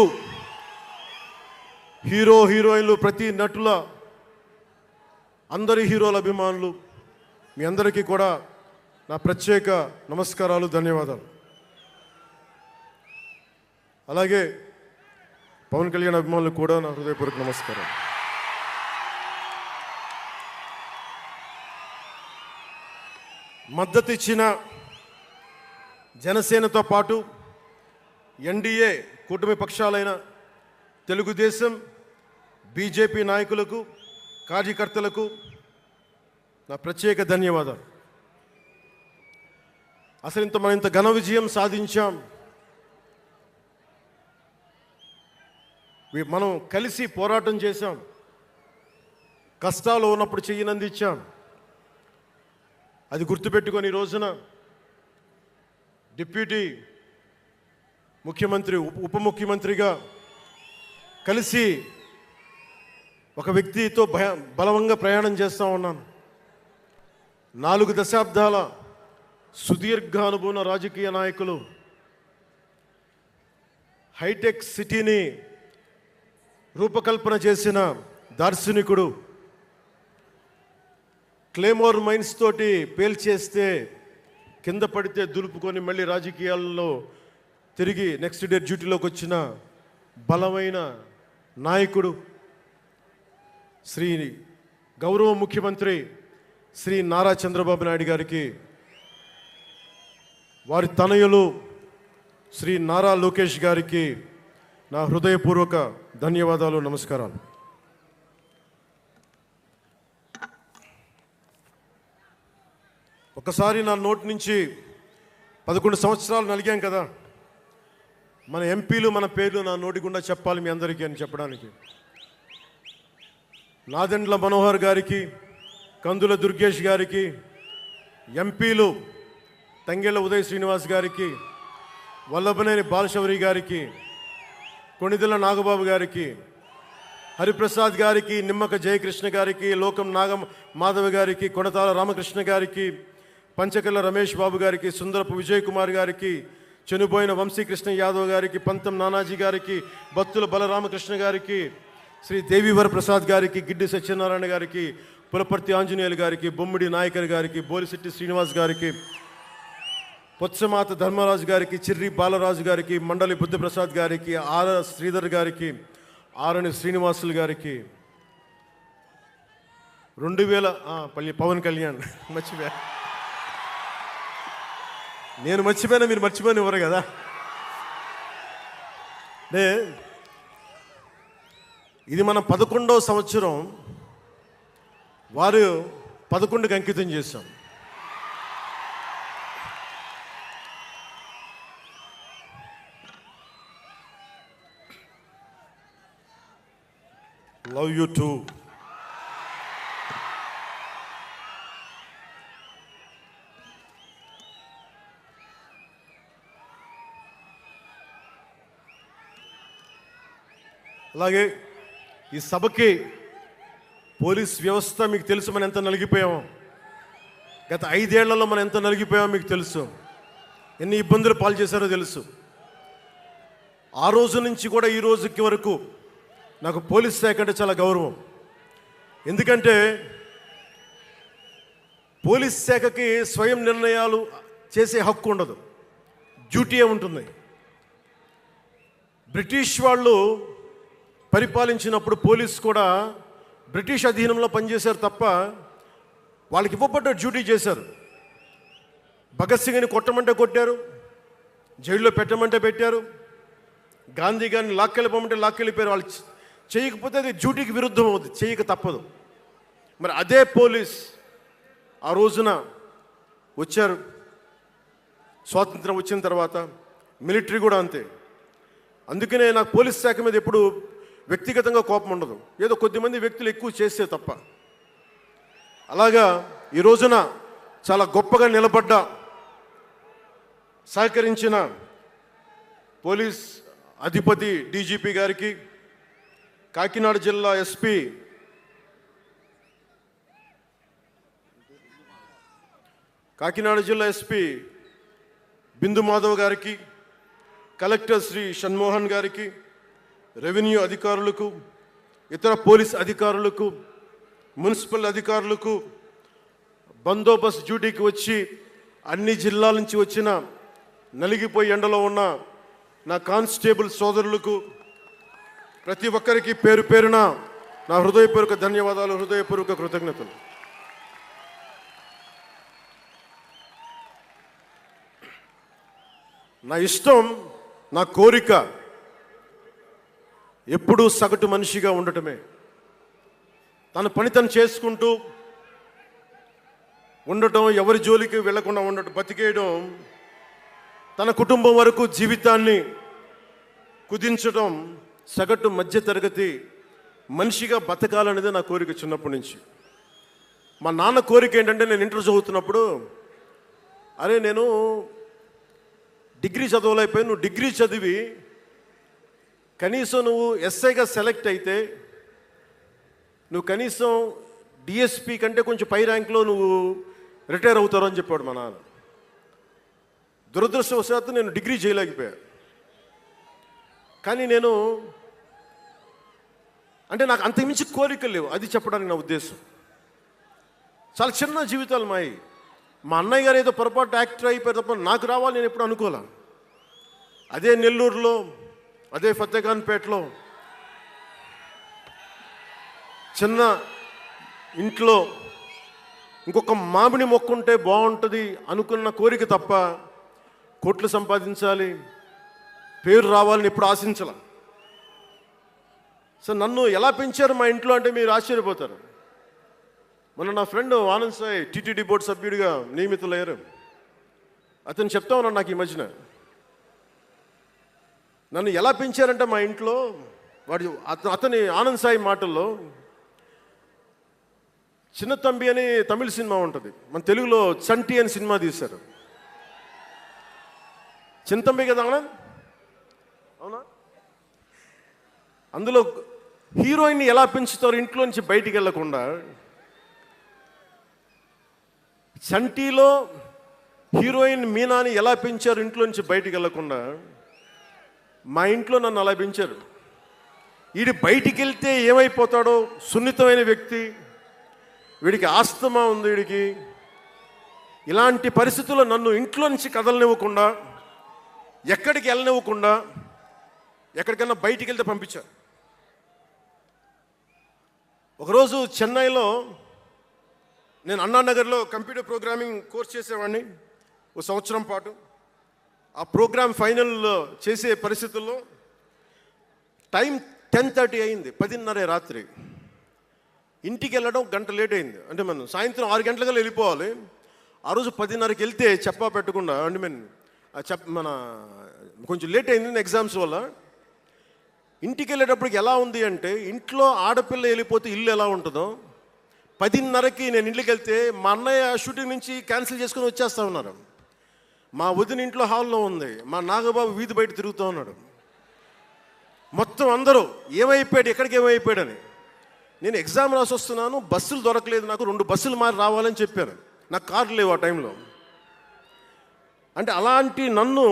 S1: హీరోయిన్లు, ప్రతి నటుల అందరి హీరోల అభిమానులు, మీ అందరికీ కూడా నా ప్రత్యేక నమస్కారాలు, ధన్యవాదాలు. అలాగే పవన్ కళ్యాణ్ అభిమానులకు కూడా నా హృదయపూర్వక నమస్కారం. మద్దతు ఇచ్చిన జనసేనతో పాటు ఎన్డీఏ కూటమి పక్షాలైన తెలుగుదేశం, బీజేపీ నాయకులకు, కార్యకర్తలకు నా ప్రత్యేక ధన్యవాదాలు. అసలు మనం ఇంత ఘన విజయం సాధించాం. మనం కలిసి పోరాటం చేశాం, కష్టాలు ఉన్నప్పుడు చెయ్యినందించాం. అది గుర్తుపెట్టుకొని ఈ రోజున డిప్యూటీ ముఖ్యమంత్రి, ఉప ముఖ్యమంత్రిగా కలిసి ఒక వ్యక్తితో బలంగా ప్రయాణం చేస్తూ ఉన్నాను. 4 దశాబ్దాల సుదీర్ఘ అనుభవం రాజకీయ నాయకులు, హైటెక్ సిటీని రూపకల్పన చేసిన దార్శనికుడు, క్లేమోర్ మైన్స్ తోటి పేల్చేస్తే కింద పడితే దులుపుకొని మళ్ళీ రాజకీయాల్లో తిరిగి నెక్స్ట్ డే డ్యూటీలోకి వచ్చిన బలమైన నాయకుడు, శ్రీ గౌరవ ముఖ్యమంత్రి శ్రీ నారా చంద్రబాబు నాయుడు గారికి, వారి తనయులు శ్రీ నారా లోకేష్ గారికి నా హృదయపూర్వక ధన్యవాదాలు, నమస్కారాలు. ఒకసారి నా నోటి నుంచి 11 సంవత్సరాలు నలిగాం కదా, మన ఎంపీలు మన పేర్లు నా నోటి గుండా చెప్పాలి మీ అందరికీ అని చెప్పడానికి. నాదెండ్ల మనోహర్ గారికి, కందుల దుర్గేష్ గారికి, ఎంపీలు తంగెళ్ళ ఉదయ్ శ్రీనివాస్ గారికి, వల్లభనేని బాలశౌరి గారికి, కొణిదెల నాగబాబు గారికి, హరిప్రసాద్ గారికి, నిమ్మక జయకృష్ణ గారికి, లోకం నాగం మాధవ్ గారికి, కొనతాల రామకృష్ణ గారికి, పంచకల్ల రమేష్ బాబు గారికి, సుందరపు విజయ్ కుమార్ గారికి, చనిపోయిన వంశీకృష్ణ యాదవ్ గారికి, పంతం నానాజీ గారికి, బత్తుల బలరామకృష్ణ గారికి, శ్రీ దేవివర ప్రసాద్ గారికి, గిడ్డి సత్యనారాయణ గారికి, పులపర్తి ఆంజనేయులు గారికి, బొమ్మిడి నాయకర్ గారికి, బోలిశెట్టి శ్రీనివాస్ గారికి, పొత్సమాత ధర్మరాజు గారికి, చిర్రి బాలరాజు గారికి, మండలి బుద్ధప్రసాద్ గారికి, ఆర్ శ్రీధర్ గారికి, ఆరణి శ్రీనివాసులు గారికి, 2000 పవన్ కళ్యాణ్ మర్చిపోయా, నేను మర్చిపోయినా మీరు మర్చిపోయిన ఎవరు కదా. ఇది మనం 11వ సంవత్సరం, వారు 11కి అంకితం చేశాం. Love you two. అలాగే ఈ సభకి పోలీస్ వ్యవస్థ మీకు తెలుసు, మనం ఎంత నలిగిపోయామో. గత 5 ఏళ్లలో మనం ఎంత నలిగిపోయామో మీకు తెలుసు. ఎన్ని ఇబ్బందులు పాలు చేశారో తెలుసు. ఆ రోజు నుంచి కూడా ఈ రోజుకి వరకు నాకు పోలీస్ శాఖ అంటే చాలా గౌరవం. ఎందుకంటే పోలీస్ శాఖకి స్వయం నిర్ణయాలు చేసే హక్కు ఉండదు, డ్యూటీయే ఉంటుంది. బ్రిటిష్ వాళ్ళు పరిపాలించినప్పుడు పోలీస్ కూడా బ్రిటిష్ అధీనంలో పనిచేశారు తప్ప వాళ్ళకి ఇవ్వబడ్డ డ్యూటీ చేశారు. భగత్ సింగ్ని కొట్టమంటే కొట్టారు, జైల్లో పెట్టమంటే పెట్టారు, గాంధీ గారిని లాక్కెళ్ళిపోమంటే లాక్కెళ్ళిపోయారు. వాళ్ళు చేయకపోతే అది డ్యూటీకి విరుద్ధం అవుతుంది, చేయక తప్పదు. మరి అదే పోలీస్ ఆ రోజున వచ్చారు. స్వాతంత్రం వచ్చిన తర్వాత మిలిటరీ కూడా అంతే. అందుకనే నాకు పోలీస్ శాఖ మీద ఎప్పుడు వ్యక్తిగతంగా కోపం ఉండదు, ఏదో కొద్దిమంది వ్యక్తులు ఎక్కువ చేస్తే తప్ప. అలాగా ఈ రోజున చాలా గొప్పగా నిలబడ్డ, సహకరించిన పోలీస్ అధిపతి డీజీపీ గారికి, కాకినాడ జిల్లా ఎస్పీ బిందు మాధవ్ గారికి, కలెక్టర్ శ్రీ షణ్మోహన్ గారికి, రెవెన్యూ అధికారులకు, ఇతర పోలీస్ అధికారులకు, మున్సిపల్ అధికారులకు, బందోబస్తు డ్యూటీకి వచ్చి అన్ని జిల్లాల నుంచి వచ్చిన నలిగిపోయి ఎండలో ఉన్న నా కానిస్టేబుల్ సోదరులకు, ప్రతి ఒక్కరికి పేరు పేరున నా హృదయపూర్వక ధన్యవాదాలు, హృదయపూర్వక కృతజ్ఞతలు. నా ఇష్టం, నా కోరిక ఎప్పుడూ సగటు మనిషిగా ఉండటమే. తన పని తను చేసుకుంటూ ఉండటం, ఎవరి జోలికి వెళ్లకుండా ఉండటం, బతికేయడం, తన కుటుంబం వరకు జీవితాన్ని కుదించడం, సగటు మధ్యతరగతి మనిషిగా బతకాలనేది నా కోరిక చిన్నప్పటి నుంచి. మా నాన్న కోరిక ఏంటంటే, నేను ఇంటర్ చదువుతున్నప్పుడు, అరే నేను డిగ్రీ చదవలేకపోయి, నువ్వు డిగ్రీ చదివి కనీసం నువ్వు ఎస్ఐగా సెలెక్ట్ అయితే నువ్వు కనీసం డిఎస్పీ కంటే కొంచెం పై ర్యాంక్లో నువ్వు రిటైర్ అవుతారు అని చెప్పాడు మా నాన్న. దురదృష్టవశాత్తు నేను డిగ్రీ చేయలేకపోయా. కానీ నేను అంటే నాకు అంతకుమించి కోరికలు లేవు, అది చెప్పడానికి నా ఉద్దేశం. చాలా చిన్న జీవితాలు మాయి. మా అన్నయ్య గారు ఏదో పొరపాటు యాక్టర్ అయిపోయారు తప్ప నాకు రావాలి నేను ఎప్పుడు అనుకోలే. అదే నెల్లూరులో, అదే ఫతేఖాన్పేటలో చిన్న ఇంట్లో ఇంకొక మామిడి మొక్క ఉంటే బాగుంటుంది అనుకున్న కోరిక తప్ప కోట్లు సంపాదించాలి, పేరు రావాలని ఎప్పుడు ఆశించాల. సో నన్ను ఎలా పెంచారు మా ఇంట్లో అంటే మీరు ఆశ్చర్యపోతారు. మొన్న నా friend Anand Sai TTD board సభ్యుడిగా నియమితులయ్యారు. అతను చెప్తా ఉన్నాను నాకు ఈ మధ్యన, నన్ను ఎలా పెంచారంటే మా ఇంట్లో అతని ఆనంద్ సాయి మాటల్లో, చిన్న తంబి అని తమిళ సినిమా ఉంటుంది, మన తెలుగులో చంటి అని సినిమా తీశారు. చిన్న తంబి కదా ఆనంద్, అవునా? అందులో హీరోయిన్ని ఎలా పెంచుతారు ఇంట్లో నుంచి బయటికి వెళ్లకుండా? చంటీలో హీరోయిన్ మీనాని ఎలా పెంచారు ఇంట్లో నుంచి బయటికి వెళ్లకుండా? మా ఇంట్లో నన్ను అలా పెంచారు. వీడి బయటికి వెళ్తే ఏమైపోతాడో, సున్నితమైన వ్యక్తి, వీడికి ఆస్తమా ఉంది, వీడికి ఇలాంటి పరిస్థితుల్లో నన్ను ఇంట్లో నుంచి కదలనివ్వకుండా, ఎక్కడికి వెళ్ళనివ్వకుండా, ఎక్కడికైనా బయటికి వెళ్తే పంపించారు. ఒకరోజు చెన్నైలో నేను అన్నానగర్లో కంప్యూటర్ ప్రోగ్రామింగ్ కోర్స్ చేసేవాడిని ఒక సంవత్సరం పాటు. ఆ ప్రోగ్రామ్ ఫైనల్ చేసే పరిస్థితుల్లో టైం 10:30 అయింది, 10:30 రాత్రి. ఇంటికి వెళ్ళడం గంట లేట్ అయింది. అంటే మనం సాయంత్రం 6 గంటలకల్లా వెళ్ళిపోవాలి. ఆ రోజు 10:30కి వెళ్తే చెప్పా పెట్టకుండా, అంటే మన కొంచెం లేట్ అయింది ఎగ్జామ్స్ వల్ల. ఇంటికి వెళ్ళేటప్పటికి ఎలా ఉంది అంటే, ఇంట్లో ఆడపిల్ల వెళ్ళిపోతే ఇల్లు ఎలా ఉంటుందో, 10:30కి నేను ఇంటికి వెళ్తే మా అన్నయ్య షూటింగ్ నుంచి క్యాన్సిల్ చేసుకుని వచ్చేస్తా ఉన్నారు. మా వదిన ఇంట్లో హాల్లో ఉంది, మా నాగబాబు వీధి బయట తిరుగుతూ ఉన్నాడు. మొత్తం అందరూ ఏమైపోయాడు, ఎక్కడికి ఏమైపోయాడని. నేను ఎగ్జామ్ రాసి వస్తున్నాను, బస్సులు దొరకలేదు నాకు, 2 బస్సులు మారి రావాలని చెప్పాను. నాకు కార్లు లేవు ఆ టైంలో. అంటే అలాంటి నన్ను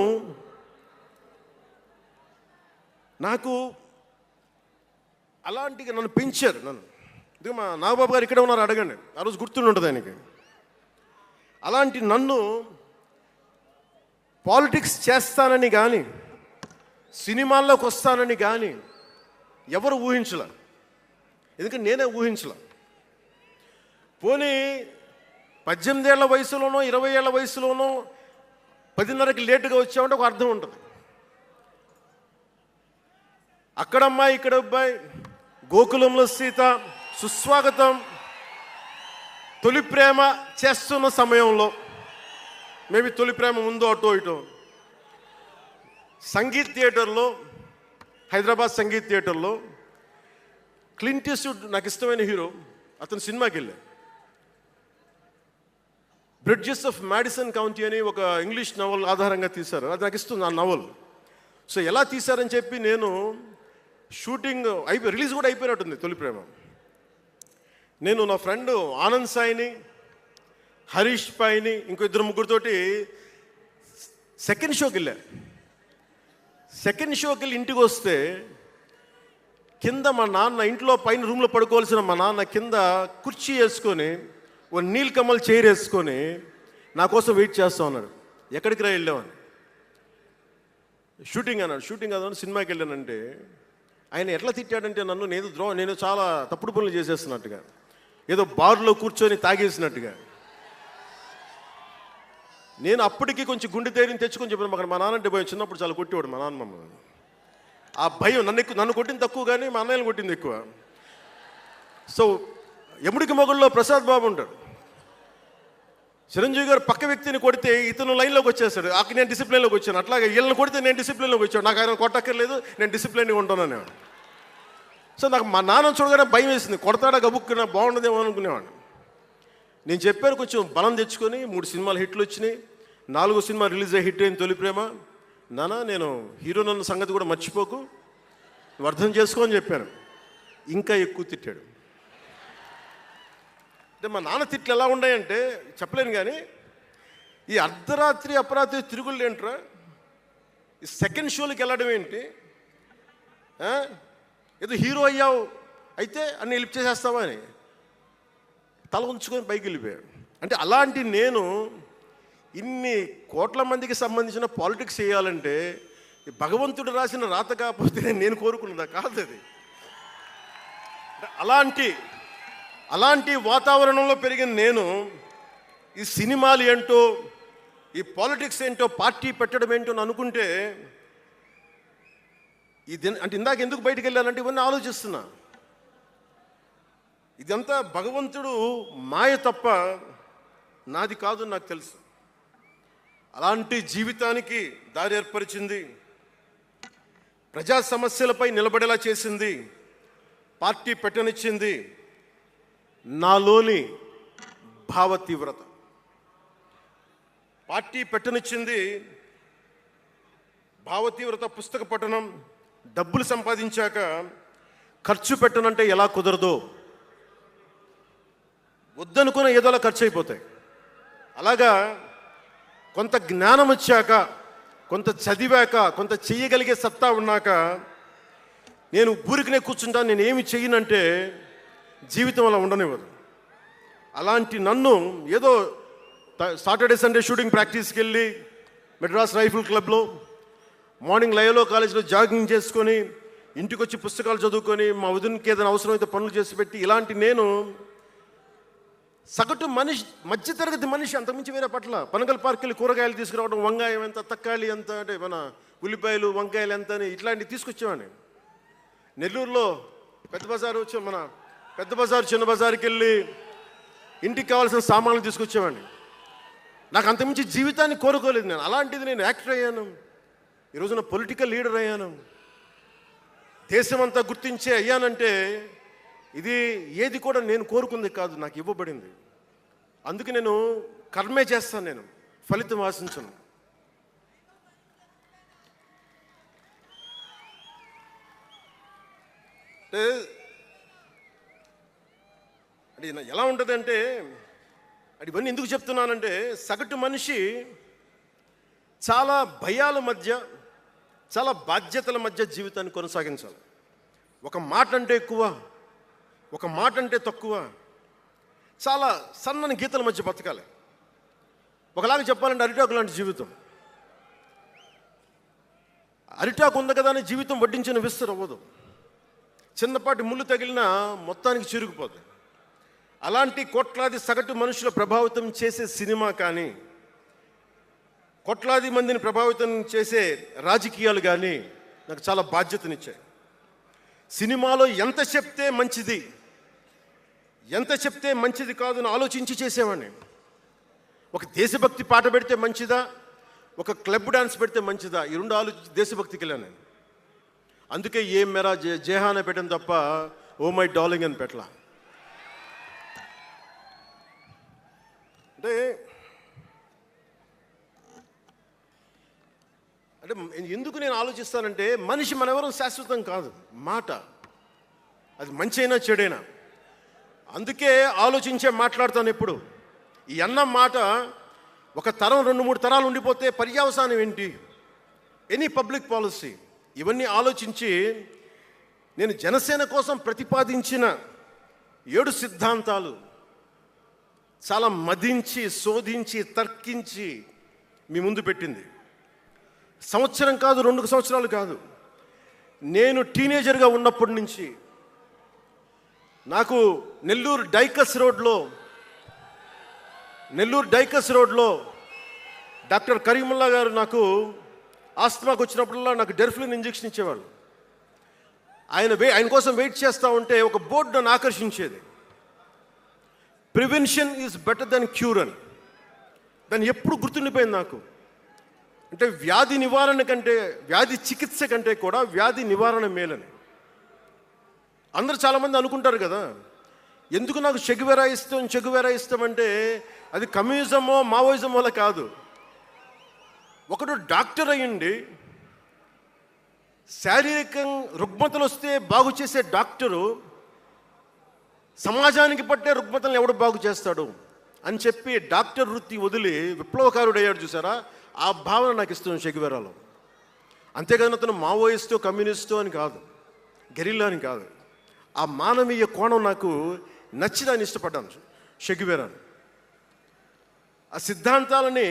S1: పెంచారు నన్ను. ఇది మా నాగబాబు గారు ఇక్కడే ఉన్నారు, అడగండి, ఆ రోజు గుర్తుండి ఉంటుంది ఆయనకి. అలాంటి నన్ను పాలిటిక్స్ చేస్తానని కానీ, సినిమాల్లోకి వస్తానని కానీ ఎవరు ఊహించలే. ఎందుకంటే నేనే ఊహించలే. పోనీ 18 ఏళ్ల వయసులోనో 20 ఏళ్ల వయసులోనో 10:30కి లేటుగా వచ్చామంటే ఒక అర్థం ఉంటుంది. అక్కడ అమ్మాయి ఇక్కడ అబ్బాయి, గోకులంలో సీత, సుస్వాగతం, తొలి ప్రేమ చేస్తున్న సమయంలో, మేబీ తొలి ప్రేమ ముందు అటో ఇటో, సంగీత్ థియేటర్లో, హైదరాబాద్ సంగీత్ థియేటర్లో క్లింట్ ఈస్ట్వుడ్ నాకు ఇష్టమైన హీరో, అతను సినిమాకి వెళ్ళా. బ్రిడ్జెస్ ఆఫ్ మాడిసన్ కౌంటీ అని ఒక ఇంగ్లీష్ నవల్ ఆధారంగా తీశారు. అది నాకు ఇస్తుంది ఆ నవల్. సో ఎలా తీశారని చెప్పి నేను షూటింగ్ రిలీజ్ కూడా అయిపోయినట్టుంది తొలి ప్రేమ. నేను నా ఫ్రెండ్ ఆనంద్ సాయిని, హరీష్ పాయిని, ఇంకో 2-3తోటి సెకండ్ షోకి వెళ్ళా. సెకండ్ షోకి వెళ్ళి ఇంటికి వస్తే కింద మా నాన్న, ఇంట్లో పైన రూమ్లో పడుకోవాల్సిన మా నాన్న కింద కుర్చీ వేసుకొని, ఓ నీలకమల్ చైర్ వేసుకొని నా కోసం వెయిట్ చేస్తూ ఉన్నాడు. ఎక్కడికి రా వెళ్ళామని. షూటింగ్ అన్నాడు. షూటింగ్ అన్నాడు, సినిమాకి వెళ్ళానంటే ఆయన ఎట్లా తిట్టాడంటే నన్ను, నేను చాలా తప్పుడు పనులు చేసేస్తున్నట్టుగా, ఏదో బార్లో కూర్చొని తాగేసినట్టుగా. నేను అప్పటికి కొంచెం గుండె ధైర్యం తెచ్చుకొని చెప్పాను, అక్కడ మా నాన్న అంటే భయం. చిన్నప్పుడు చాలా కొట్టేవాడు మా నాన్న మమ్మల్ని. ఆ భయం నన్ను కొట్టింది తక్కువ, కానీ మా అన్నయ్యని కొట్టింది ఎక్కువ. సో ఎముడికి మొగుళ్ళలో ప్రసాద్ బాబు ఉంటాడు. చిరంజీవి గారు పక్క వ్యక్తిని కొడితే ఇతను లైన్లోకి వచ్చేస్తాడు. అక్కడ నేను డిసిప్లిన్లోకి వచ్చాను. అట్లాగే వీళ్ళని కొడితే నేను డిసిప్లిన్లోకి వచ్చాను. నాకు ఆయన కొట్టక్కర్లేదు, నేను డిసిప్లిన్గా ఉంటానని. సో నాకు మా నాన్న చూడగానే భయం వేసింది, కొడతాడా గబుక్కున బాగుండదేమో అనుకునేవాడు. నేను చెప్పాను, కొంచెం బలం తెచ్చుకొని 3 సినిమాలు హిట్లు వచ్చినాయి, 4వ సినిమా రిలీజ్ అయ్యి హిట్ అయింది తొలి ప్రేమ. నాన్న నేను హీరో నన్న సంగతి కూడా మర్చిపోకు, నువ్వు అర్థం చేసుకో అని చెప్పాను. ఇంకా ఎక్కువ తిట్టాడు. అంటే మా నాన్న తిట్లు ఎలా ఉన్నాయంటే చెప్పలేను. కానీ ఈ అర్ధరాత్రి అపరాత్రి తిరుగుళ్ళు ఏంట్రా, ఈ సెకండ్ షోలకి వెళ్ళడం ఏంటి, ఏదో హీరో అయ్యావు అయితే అన్ని హెల్ప్ చేసేస్తావా అని తల ఉంచుకొని పైకి వెళ్ళిపోయాడు. అంటే అలాంటి నేను ఇన్ని కోట్ల మందికి సంబంధించిన పాలిటిక్స్ చేయాలంటే భగవంతుడు రాసిన రాత కాకపోతే నేను కోరుకున్నదా కాదు అది. అలాంటి వాతావరణంలో పెరిగిన నేను ఈ సినిమాలు ఏంటో, ఈ పాలిటిక్స్ ఏంటో, పార్టీ పెట్టడం ఏంటో అని అనుకుంటే అంటే ఇందాక ఎందుకు బయటికి వెళ్ళానంటే ఇవన్నీ ఆలోచిస్తున్నా. ఇదంతా భగవంతుడు మాయ తప్ప నాది కాదు నాకు తెలుసు. అలాంటి జీవితానికి దారి ఏర్పరిచింది, ప్రజా సమస్యలపై నిలబడేలా చేసింది, పార్టీ పెట్టనిచ్చింది నాలోని భావ తీవ్రత. పార్టీ పెట్టనిచ్చింది భావ తీవ్రత, పుస్తక పఠనం, డబ్బులు సంపాదించాక ఖర్చు పెట్టనంటే ఎలా కుదరదో, వద్దనుకున్న ఏదోలా ఖర్చు అయిపోతాయి. అలాగా కొంత జ్ఞానం వచ్చాక, కొంత చదివాక, కొంత చెయ్యగలిగే సత్తా ఉన్నాక నేను ఊరికనే కూర్చుంటాను, నేను ఏమి చెయ్యనంటే జీవితం అలా ఉండనివ్వదు. అలాంటి నన్ను ఏదో సాటర్డే సండే షూటింగ్ ప్రాక్టీస్కి వెళ్ళి మెడ్రాస్ రైఫిల్ క్లబ్లో, మార్నింగ్ లయలో కాలేజీలో జాగింగ్ చేసుకొని, ఇంటికి వచ్చి పుస్తకాలు చదువుకొని, మా వదినకి ఏదైనా అవసరమైతే పనులు చేసి పెట్టి, ఇలాంటి నేను సగటు మనిషి, మధ్యతరగతి మనిషి, అంతకుమించి వేరే పట్ల. పనగల్ పార్క్ వెళ్ళి కూరగాయలు తీసుకురావడం, వంకాయ ఎంత, తక్కాలి ఎంత, అంటే మన ఉల్లిపాయలు వంకాయలు ఎంత అని ఇట్లాంటివి తీసుకొచ్చేవాడిని. నెల్లూరులో పెద్ద బజారు, మన పెద్ద బజారు చిన్న బజారుకి వెళ్ళి ఇంటికి కావాల్సిన సామాన్లు తీసుకొచ్చేవాడిని. నాకు అంతకుమించి జీవితాన్ని కోరుకోలేదు నేను. అలాంటిది నేను యాక్టర్ అయ్యాను, ఈ రోజున పొలిటికల్ లీడర్ అయ్యాను, దేశమంతా గుర్తించే అయ్యానంటే ఇది ఏది కూడా నేను కోరుకుంది కాదు, నాకు ఇవ్వబడింది. అందుకే నేను కర్మే చేస్తాను, నేను ఫలితం ఆశించను. అంటే ఎలా ఉంటుందంటే, అది ఇవన్నీ ఎందుకు చెప్తున్నానంటే, సగటు మనిషి చాలా భయాల మధ్య, చాలా బాధ్యతల మధ్య జీవితాన్ని కొనసాగించాలి. ఒక మాట అంటే ఎక్కువ, ఒక మాట అంటే తక్కువ, చాలా సన్నని గీతల మధ్య బతకాలి. ఒకలాగా చెప్పాలంటే అరిటాకు లాంటి జీవితం. అరిటాకు ఉంది కదా అని జీవితం వడ్డించిన విస్తరు అవ్వదు, చిన్నపాటి ముళ్ళు తగిలినా మొత్తానికి చిరుగుపోతుంది. అలాంటి కోట్లాది సగటు మనుషుల ప్రభావితం చేసే సినిమా కానీ, కోట్లాది మందిని ప్రభావితం చేసే రాజకీయాలు కానీ నాకు చాలా బాధ్యతనిచ్చాయి. సినిమాలో ఎంత చెప్తే మంచిది, ఎంత చెప్తే మంచిది కాదు అని ఆలోచించి చేసేవాడిని. ఒక దేశభక్తి పాట పెడితే మంచిదా, ఒక క్లబ్ డాన్స్ పెడితే మంచిదా, ఈ రెండు ఆలోచించి దేశభక్తికి వెళ్ళాను నేను. అందుకే ఏం మెరా జేహాన పెట్టాను తప్ప ఓ మై డార్లింగ్ అని పెట్టలా. అంటే అంటే ఎందుకు నేను ఆలోచిస్తానంటే, మనిషి మనెవరూ శాశ్వతం కాదు. మాట అది మంచి అయినా చెడైనా, అందుకే ఆలోచించే మాట్లాడతాను ఎప్పుడు. ఈ అన్న మాట ఒక తరం 2-3 తరాలు ఉండిపోతే పర్యవసానం ఏంటి, ఎనీ పబ్లిక్ పాలసీ, ఇవన్నీ ఆలోచించి నేను జనసేన కోసం ప్రతిపాదించిన 7 సిద్ధాంతాలు చాలా మదించి, శోధించి, తర్కించి మీ ముందు పెట్టింది. సంవత్సరం కాదు, 2 సంవత్సరాలు కాదు, నేను టీనేజర్గా ఉన్నప్పటి నుంచి నాకు నెల్లూరు డైకస్ రోడ్లో డాక్టర్ కరీముల్లా గారు నాకు ఆస్తమాకు వచ్చినప్పుడల్లా నాకు డెర్ఫ్లిన్ ఇంజెక్షన్ ఇచ్చేవాళ్ళు. ఆయన కోసం వెయిట్ చేస్తూ ఉంటే ఒక బోర్డు నన్ను ఆకర్షించేది, prevention is better than cure అని. దాన్ని ఎప్పుడు గుర్తుండిపోయింది నాకు. అంటే వ్యాధి నివారణ కంటే, వ్యాధి చికిత్స కంటే కూడా వ్యాధి నివారణ మేలని. అందరూ చాలామంది అనుకుంటారు కదా, ఎందుకు నాకు చెగువెరా ఇష్టం అంటే అది కమ్యూనిజమో మావోయిజమో వల్ల కాదు. ఒకడు డాక్టర్ అయ్యండి, శారీరక రుగ్మతలు వస్తే బాగు చేసే డాక్టరు సమాజానికి పట్టే రుగ్మతలను ఎవడు బాగు చేస్తాడు అని చెప్పి డాక్టర్ వృత్తి వదిలి విప్లవకారుడు అయ్యాడు చూసారా, ఆ భావన నాకు ఇస్తుంది చెగువెరాలో. అంతేకాదు అతను మావోయిస్టో కమ్యూనిస్టో అని కాదు, గెరిల్లా అని కాదు, ఆ మానవీయ కోణం నాకు నచ్చి దాన్ని ఇష్టపడ్డాను చెగువెరాను. ఆ సిద్ధాంతాలని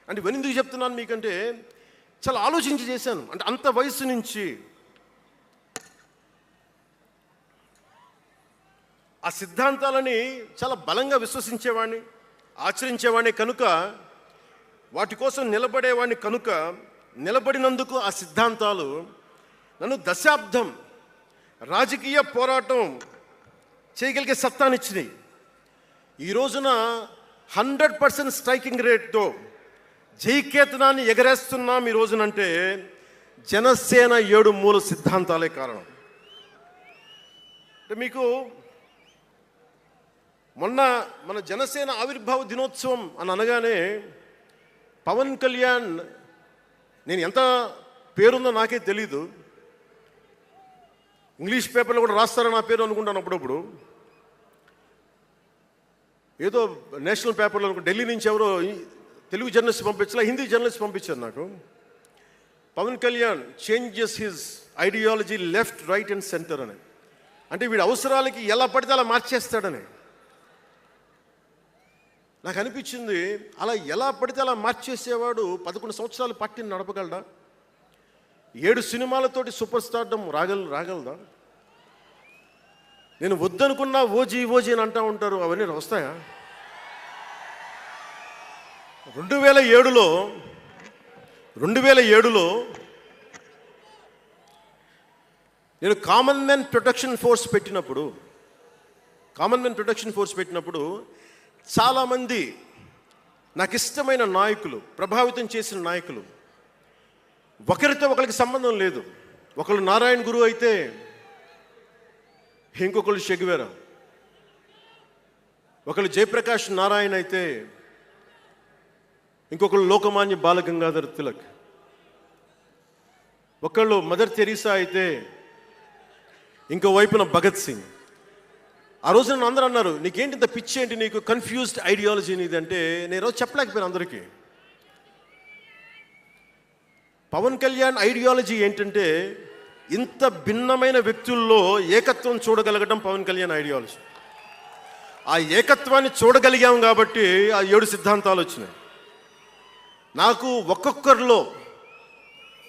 S1: అంటే ఇవన్నీ ఎందుకు చెప్తున్నాను మీకంటే, చాలా ఆలోచించి చేశాను. అంటే అంత వయసు నుంచి ఆ సిద్ధాంతాలని చాలా బలంగా విశ్వసించేవాడిని, ఆచరించేవాడిని కనుక, వాటి కోసం నిలబడేవాడిని కనుక, నిలబడినందుకు ఆ సిద్ధాంతాలు నన్ను దశాబ్దం రాజకీయ పోరాటం చేయగలిగే సత్తానిచ్చినాయి. ఈ రోజున 100% స్ట్రైకింగ్ రేట్తో జైకేతనాన్ని ఎగరేస్తున్నాం ఈ రోజునంటే జనసేన 7 మూల సిద్ధాంతాలే కారణం. అంటే మీకు మొన్న మన జనసేన ఆవిర్భావ దినోత్సవం అని అనగానే పవన్ కళ్యాణ్, నేను ఎంత పేరుందో నాకే తెలీదు, ఇంగ్లీష్ పేపర్లో కూడా రాస్తారని నా పేరు అనుకుంటాను అప్పుడప్పుడు. ఏదో నేషనల్ పేపర్లో ఢిల్లీ నుంచి ఎవరో తెలుగు జర్నలిస్ట్ పంపించలే, హిందీ జర్నలిస్ట్ పంపించారు నాకు. Pawan Kalyan changes his ideology left right and centre అని. అంటే వీడి అవసరాలకి ఎలా పడితే అలా మార్చేస్తాడని నాకు అనిపించింది. అలా ఎలా పడితే అలా మార్చేసేవాడు 11 సంవత్సరాలు పార్టీని నడపగలడా? 7 సినిమాలతోటి సూపర్ స్టార్డమ్ రాగలదా? నేను వద్దనుకున్నా ఓజీ అని అంటూ ఉంటారు, అవన్నీ వస్తాయా? 2007లో నేను కామన్ మ్యాన్ ప్రొటెక్షన్ ఫోర్స్ పెట్టినప్పుడు చాలామంది నాకు ఇష్టమైన నాయకులు, ప్రభావితం చేసిన నాయకులు, ఒకరితో ఒకరికి సంబంధం లేదు. ఒకళ్ళు నారాయణ గురు అయితే ఇంకొకళ్ళు షెగువేరా, ఒకళ్ళు జయప్రకాష్ నారాయణ అయితే ఇంకొకళ్ళు లోకమాన్య బాలగంగాధర్ తిలక్, ఒకళ్ళు మదర్ తెరీసా అయితే ఇంకో వైపున భగత్ సింగ్. ఆ రోజు నన్ను అందరూ అన్నారు, నీకేంటి ఇంత పిచ్చి ఏంటి, నీకు కన్ఫ్యూజ్డ్ ఐడియాలజీ నీది అంటే నేను రోజు చెప్పలేకపోయాను అందరికీ. పవన్ కళ్యాణ్ ఐడియాలజీ ఏంటంటే ఇంత భిన్నమైన వ్యక్తుల్లో ఏకత్వం చూడగలగడం పవన్ కళ్యాణ్ ఐడియాలజీ. ఆ ఏకత్వాన్ని చూడగలిగాం కాబట్టి ఆ 7 సిద్ధాంతాలు వచ్చినాయి. నాకు ఒక్కొక్కరిలో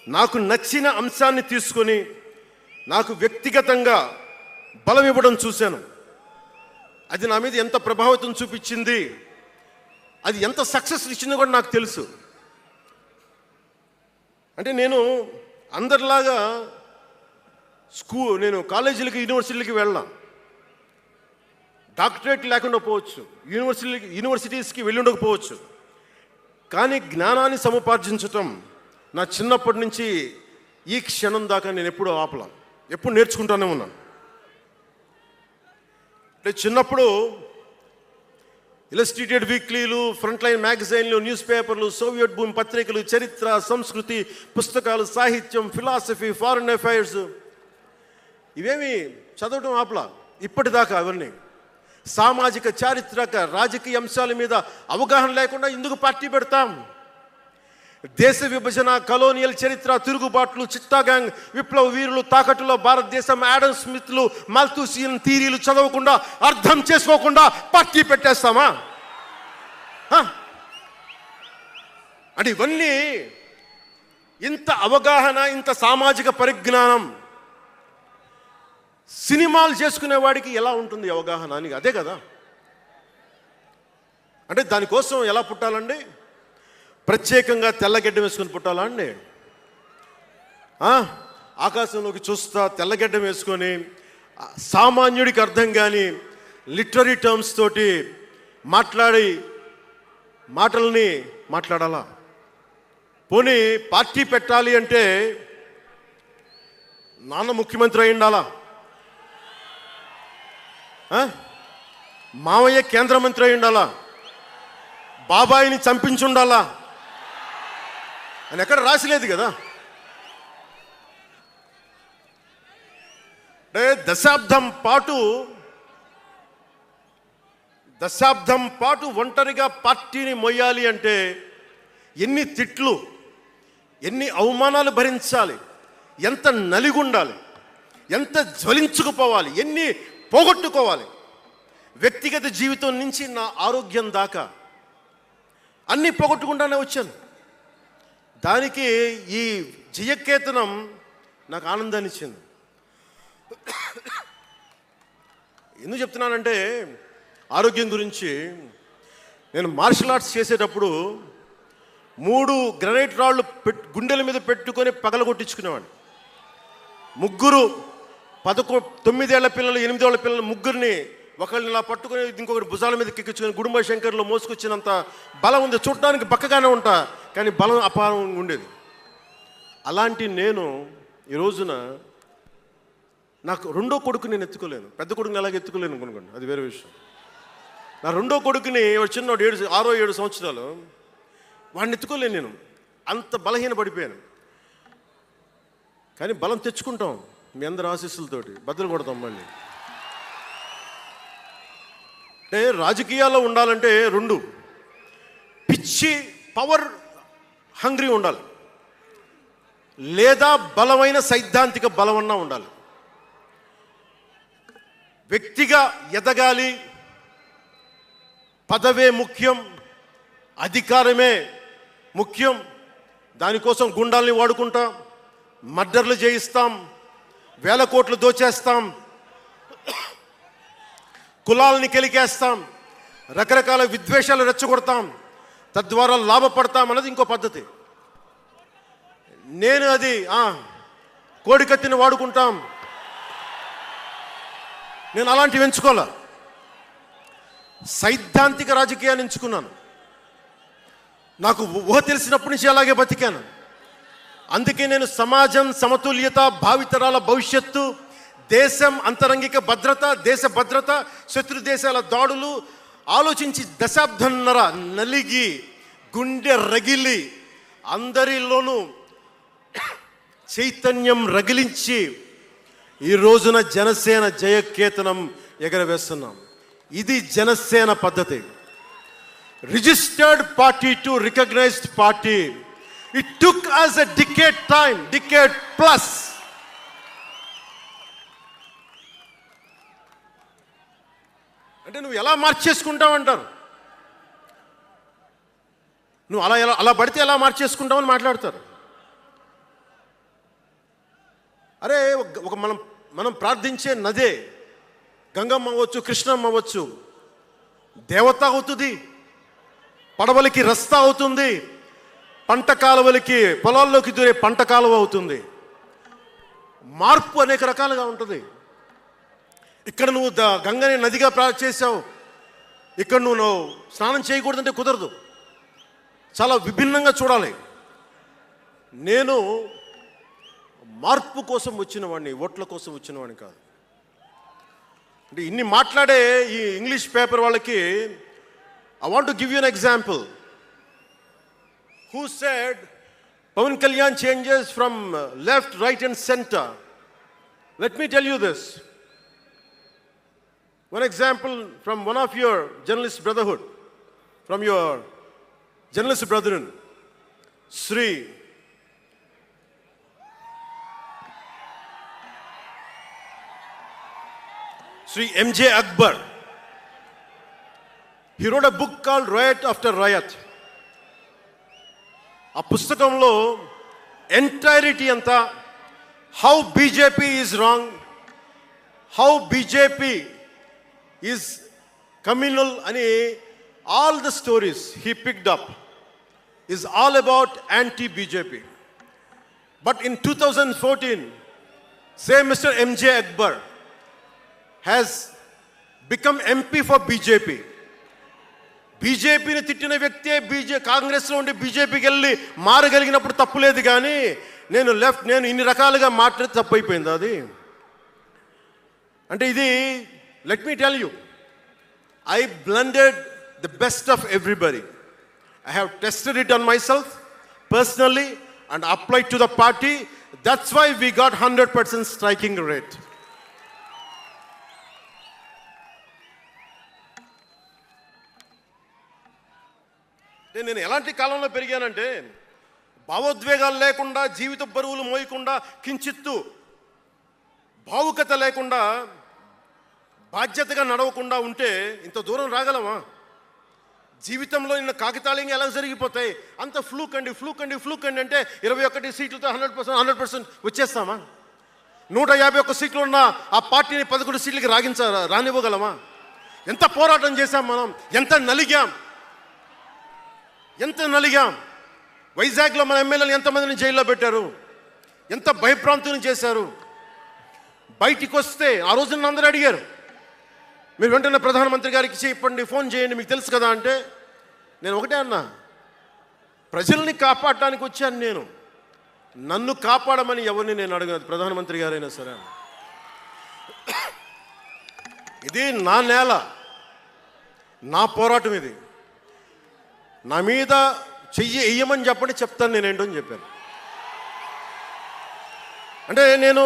S1: నాకు నచ్చిన అంశాన్ని తీసుకొని నాకు వ్యక్తిగతంగా బలం ఇవ్వడం చూశాను. అది నా మీద ఎంత ప్రభావితం చూపించింది, అది ఎంత సక్సెస్ ఇచ్చిందో కూడా నాకు తెలుసు. అంటే నేను అందరిలాగా నేను కాలేజీలకి యూనివర్సిటీలకి వెళ్ళాను, డాక్టరేట్ లేకుండా పోవచ్చు, యూనివర్సిటీస్కి వెళ్ళి ఉండకపోవచ్చు, కానీ జ్ఞానాన్ని సముపార్జించటం నా చిన్నప్పటి నుంచి ఈ క్షణం దాకా నేను ఎప్పుడూ ఆపలా, ఎప్పుడు నేర్చుకుంటానే ఉన్నాను. అంటే చిన్నప్పుడు ఇలస్ట్రేటెడ్ వీక్లీలు, ఫ్రంట్ లైన్ మ్యాగజైన్లు, న్యూస్ పేపర్లు, సోవియట్ భూమి పత్రికలు, చరిత్ర, సంస్కృతి పుస్తకాలు, సాహిత్యం, ఫిలాసఫీ, ఫారిన్ అఫైర్స్ ఇవేమి చదవడం ఆపలా ఇప్పటిదాకా. అవన్నీ సామాజిక, చారిత్రక, రాజకీయ అంశాల మీద అవగాహన లేకుండా ఎందుకు పార్టీ పెడతాం? దేశ విభజన, కలోనియల్ చరిత్ర, తిరుగుబాట్లు, చిట్టాగాంగ్, విప్లవ వీరులు, తాకట్టులో భారతదేశం, యాడమ్ స్మిత్లు, మాల్థూసియన్ థీరీలు చదవకుండా, అర్థం చేసుకోకుండా పార్టీ పెట్టేస్తామా? అంటే ఇవన్నీ ఇంత అవగాహన, ఇంత సామాజిక పరిజ్ఞానం సినిమాలు చేసుకునే వాడికి ఎలా ఉంటుంది అవగాహన అని? అదే కదా. అంటే దానికోసం ఎలా పుట్టాలండి? ప్రత్యేకంగా తెల్లగడ్డ వేసుకొని పుట్టాలా అండి? ఆకాశంలోకి చూస్తా తెల్లగడ్డం వేసుకొని సామాన్యుడికి అర్థం కాని లిటరీ టర్మ్స్ తోటి మాటల్ని మాట్లాడాలా? పోనీ పార్టీ పెట్టాలి అంటే నాన్న ముఖ్యమంత్రి అయి ఉండాలా? మావయ్య కేంద్ర మంత్రి అయి ఉండాలా? బాబాయిని చంపించుండాలా అని ఎక్కడ రాసిలేదు కదా. అంటే దశాబ్దం పాటు ఒంటరిగా పార్టీని మొయ్యాలి అంటే ఎన్ని తిట్లు, ఎన్ని అవమానాలు భరించాలి, ఎంత నలిగుండాలి, ఎంత జ్వలించుకుపోవాలి, ఎన్ని పోగొట్టుకోవాలి. వ్యక్తిగత జీవితం నుంచి నా ఆరోగ్యం దాకా అన్నీ పోగొట్టుకుంటానే వచ్చాను. దానికి ఈ జయకేతనం నాకు ఆనందాన్ని ఇచ్చింది. ఎందుకు చెప్తున్నానంటే ఆరోగ్యం గురించి. నేను మార్షల్ ఆర్ట్స్ చేసేటప్పుడు 3 గ్రనైట్ రాళ్ళు గుండెల మీద పెట్టుకొని పగలగొట్టించుకునేవాడిని. 9 ఏళ్ల పిల్లలు, 8 ఏళ్ల పిల్లలు ముగ్గురిని ఒకళ్ళని ఇలా పట్టుకొని ఇంకొకటి భుజాల మీద ఎక్కించుకొని గుడుంబ శంకర్లో మోసుకొచ్చినంత బలం ఉంది. చూడటానికి బక్కగానే ఉంటా, కానీ బలం అపారంగా ఉండేది. అలాంటి నేను ఈ రోజున నాకు రెండో కొడుకు నేను ఎత్తుకోలేను. పెద్ద కొడుకుని ఎలాగ ఎత్తుకోలేను అనుకోండి, అది వేరే విషయం. నా రెండో కొడుకుని చిన్నవాడు 6-7 సంవత్సరాలు, వాడిని ఎత్తుకోలేను నేను, అంత బలహీన పడిపోయాను. కానీ బలం తెచ్చుకుంటాం. మీ అందరి ఆశీస్సులతోటి బద్దలు కొడతాం మళ్ళీ. అంటే రాజకీయాల్లో ఉండాలంటే రెండు, పిచ్చి పవర్ హంగ్రీ ఉండాలి, లేదా బలమైన సైద్ధాంతిక బలమన్నా ఉండాలి. వ్యక్తిగా ఎదగాలి, పదవే ముఖ్యం, అధికారమే ముఖ్యం, దానికోసం గుండాల్ని వాడుకుంటాం, మర్డర్లు చేయిస్తాం, వేల కోట్లు దోచేస్తాం, కులాలని కెలికేస్తాం, రకరకాల విద్వేషాలు రెచ్చగొడతాం, తద్వారా లాభపడతాం అన్నది ఇంకో పద్ధతి. నేను అది కోడికత్తిని వాడుకుంటాం, నేను అలాంటివి ఎంచుకోలే. సైద్ధాంతిక రాజకీయాన్ని ఎంచుకున్నాను. నాకు ఊహ తెలిసినప్పటి నుంచి అలాగే బతికాను. అందుకే నేను సమాజం, సమతుల్యత, భావితరాల భవిష్యత్తు, దేశం అంతరంగిక భద్రత, దేశ భద్రత, శత్రు దేశాల దాడులు ఆలోచించి దశాబ్దన్నర నలిగి గుండె రగిలి అందరిలోనూ చైతన్యం రగిలించి ఈ రోజున జనసేన జయకేతనం ఎగరవేస్తున్నాం. ఇది జనసేన పద్ధతి. Registered party to recognised party. It took us a decade time, decade plus. అంటే నువ్వు ఎలా మార్చేసుకుంటావంటారు, నువ్వు అలా పడితే ఎలా మార్చేసుకుంటావని మాట్లాడతారు. అరే ఒక మనం ప్రార్థించే నదే గంగమ్మ అవ్వచ్చు, కృష్ణమ్మ అవ్వచ్చు, దేవత అవుతుంది, పడవలకి రస్తా అవుతుంది, పంట కాలువలకి పొలాల్లోకి దూరే పంట కాలువ అవుతుంది. మార్పు అనేక రకాలుగా ఉంటుంది. ఇక్కడ నువ్వు గంగని నదిగా చేసావు, ఇక్కడ నువ్వు స్నానం చేయకూడదంటే కుదరదు. చాలా విభిన్నంగా చూడాలి. నేను మార్పు కోసం వచ్చిన వాడిని, ఓట్ల కోసం వచ్చిన వాడిని కాదు. అంటే ఇన్ని మాట్లాడే ఈ ఇంగ్లీష్ పేపర్ వాళ్ళకి I want to give you an example. Who said Pawan Kalyan changes from left, right and centre? Let me tell you this. One example from one of your journalist brotherhood, from your journalist brethren, Sri MJ Akbar. He wrote a book called Riot After Riot. ఆ పుస్తకంలో entirety అంతా how BJP is wrong, how BJP is communal అని all the stories he picked up is all about anti-BJP. But in 2014, same Mr. MJ Akbar has become MP for BJP. బీజేపీని తిట్టిన వ్యక్తే కాంగ్రెస్లో ఉండి బీజేపీకి వెళ్ళి మారగలిగినప్పుడు తప్పు లేదు, కానీ నేను ఇన్ని రకాలుగా మాట్లాడి తప్పు అయిపోయింది అది. అంటే ఇది, let me tell you, I blended the best of everybody. I have tested it on myself personally and applied to the party. That's why we got 100% striking rate. నేను ఎలాంటి కాలంలో పెరిగానంటే, భావోద్వేగాలు లేకుండా, జీవిత బరువులు మోయకుండా, కించిత్తు భావుకత లేకుండా, బాధ్యతగా నడవకుండా ఉంటే ఇంత దూరం రాగలమా? జీవితంలో నిన్న కాకితాళంగా ఎలా జరిగిపోతాయి? అంత ఫ్లూక్ అండి అంటే 21 సీట్లతో 100% వచ్చేస్తామా? 151 సీట్లు ఉన్న ఆ పార్టీని 11 సీట్లకి రానివ్వగలమా? ఎంత పోరాటం చేశాం మనం, ఎంత నలిగాం. వైజాగ్లో మన ఎమ్మెల్యేలు ఎంతమందిని జైల్లో పెట్టారు, ఎంత భయభ్రాంతులను చేశారు. బయటికి వస్తే ఆ రోజున అందరూ అడిగారు, మీరు వెంటనే ప్రధానమంత్రి గారికి చెప్పండి, ఫోన్ చేయండి, మీకు తెలుసు కదా అంటే, నేను ఒకటే అన్నా, ప్రజల్ని కాపాడటానికి వచ్చాను నేను, నన్ను కాపాడమని ఎవరిని నేను అడగను, ప్రధానమంత్రి గారైనా సరే. ఇది నా నేల, నా పోరాటం ఇది. నా మీద చెయ్యి వెయ్యమని చెప్పండి, చెప్తాను నేనేంటో అని చెప్పాను. అంటే నేను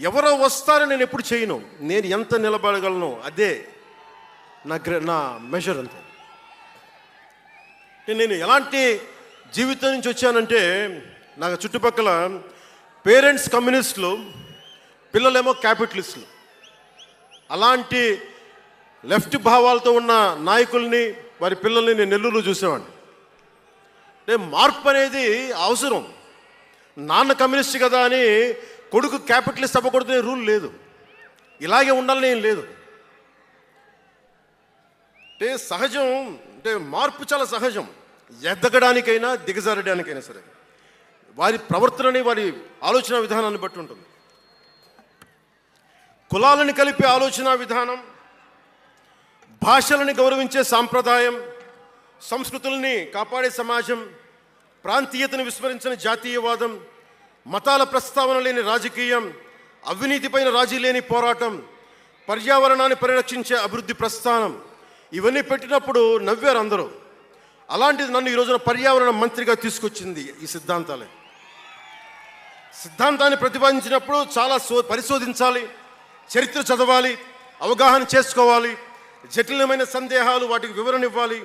S1: ఎవరో వస్తారని నేను ఎప్పుడు చేయను. నేను ఎంత నిలబడగలను అదే నా మెజర్ అంతే. నేను ఎలాంటి జీవితం నుంచి వచ్చానంటే, నాకు చుట్టుపక్కల పేరెంట్స్ కమ్యూనిస్టులు, పిల్లలేమో క్యాపిటలిస్టులు. అలాంటి లెఫ్ట్ భావాలతో ఉన్న నాయకుల్ని, వారి పిల్లల్ని నేను నెల్లూరులో చూసేవాడిని. అంటే మార్పు అనేది అవసరం. నాన్న కమ్యూనిస్ట్ కదా అని కొడుకు క్యాపిటలిస్ట్ అవ్వకూడదనే రూల్ లేదు. ఇలాగే ఉండాలని ఏం లేదు. అంటే సహజం, అంటే మార్పు చాలా సహజం. ఎదగడానికైనా దిగజారడానికైనా సరే వారి ప్రవర్తనని, వారి ఆలోచన విధానాన్ని బట్టి ఉంటుంది. కులాలను కలిపే ఆలోచన విధానం, భాషలని గౌరవించే సాంప్రదాయం, సంస్కృతుల్ని కాపాడే సమాజం, ప్రాంతీయతను విస్మరించిన జాతీయవాదం, మతాల ప్రస్తావన లేని రాజకీయం, అవినీతిపైన రాజీ లేని పోరాటం, పర్యావరణాన్ని పరిరక్షించే అభివృద్ధి ప్రస్థానం, ఇవన్నీ పెట్టినప్పుడు నవ్వారు అందరూ. అలాంటిది నన్ను ఈ రోజున పర్యావరణ మంత్రిగా తీసుకొచ్చింది ఈ సిద్ధాంతాలే. సిద్ధాంతాన్ని ప్రతిపాదించినప్పుడు చాలా పరిశోధించాలి, చరిత్ర చదవాలి, అవగాహన చేసుకోవాలి, జటిలమైన సందేహాలు వాటికి వివరణ ఇవ్వాలి.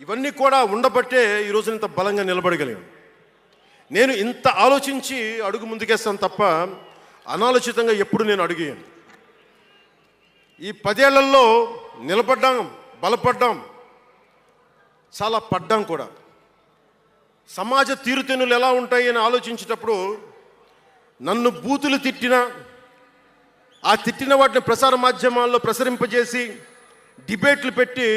S1: ఇవన్నీ కూడా ఉండబట్టే ఈరోజు ఇంత బలంగా నిలబడగలిగాను. నేను ఇంత ఆలోచించి అడుగు ముందుకేస్తాను తప్ప అనాలోచితంగా ఎప్పుడు నేను అడిగాను. ఈ 10 ఏళ్లలో నిలబడ్డాం, బలపడ్డాం, చాలా పడ్డాం కూడా. సమాజ తీరుతెన్నులు ఎలా ఉంటాయి అని ఆలోచించేటప్పుడు నన్ను బూతులు తిట్టినా, ఆ తిట్టిన వాటిని ప్రసార మాధ్యమాల్లో ప్రసరింపజేసి డిబేట్లు పెట్టి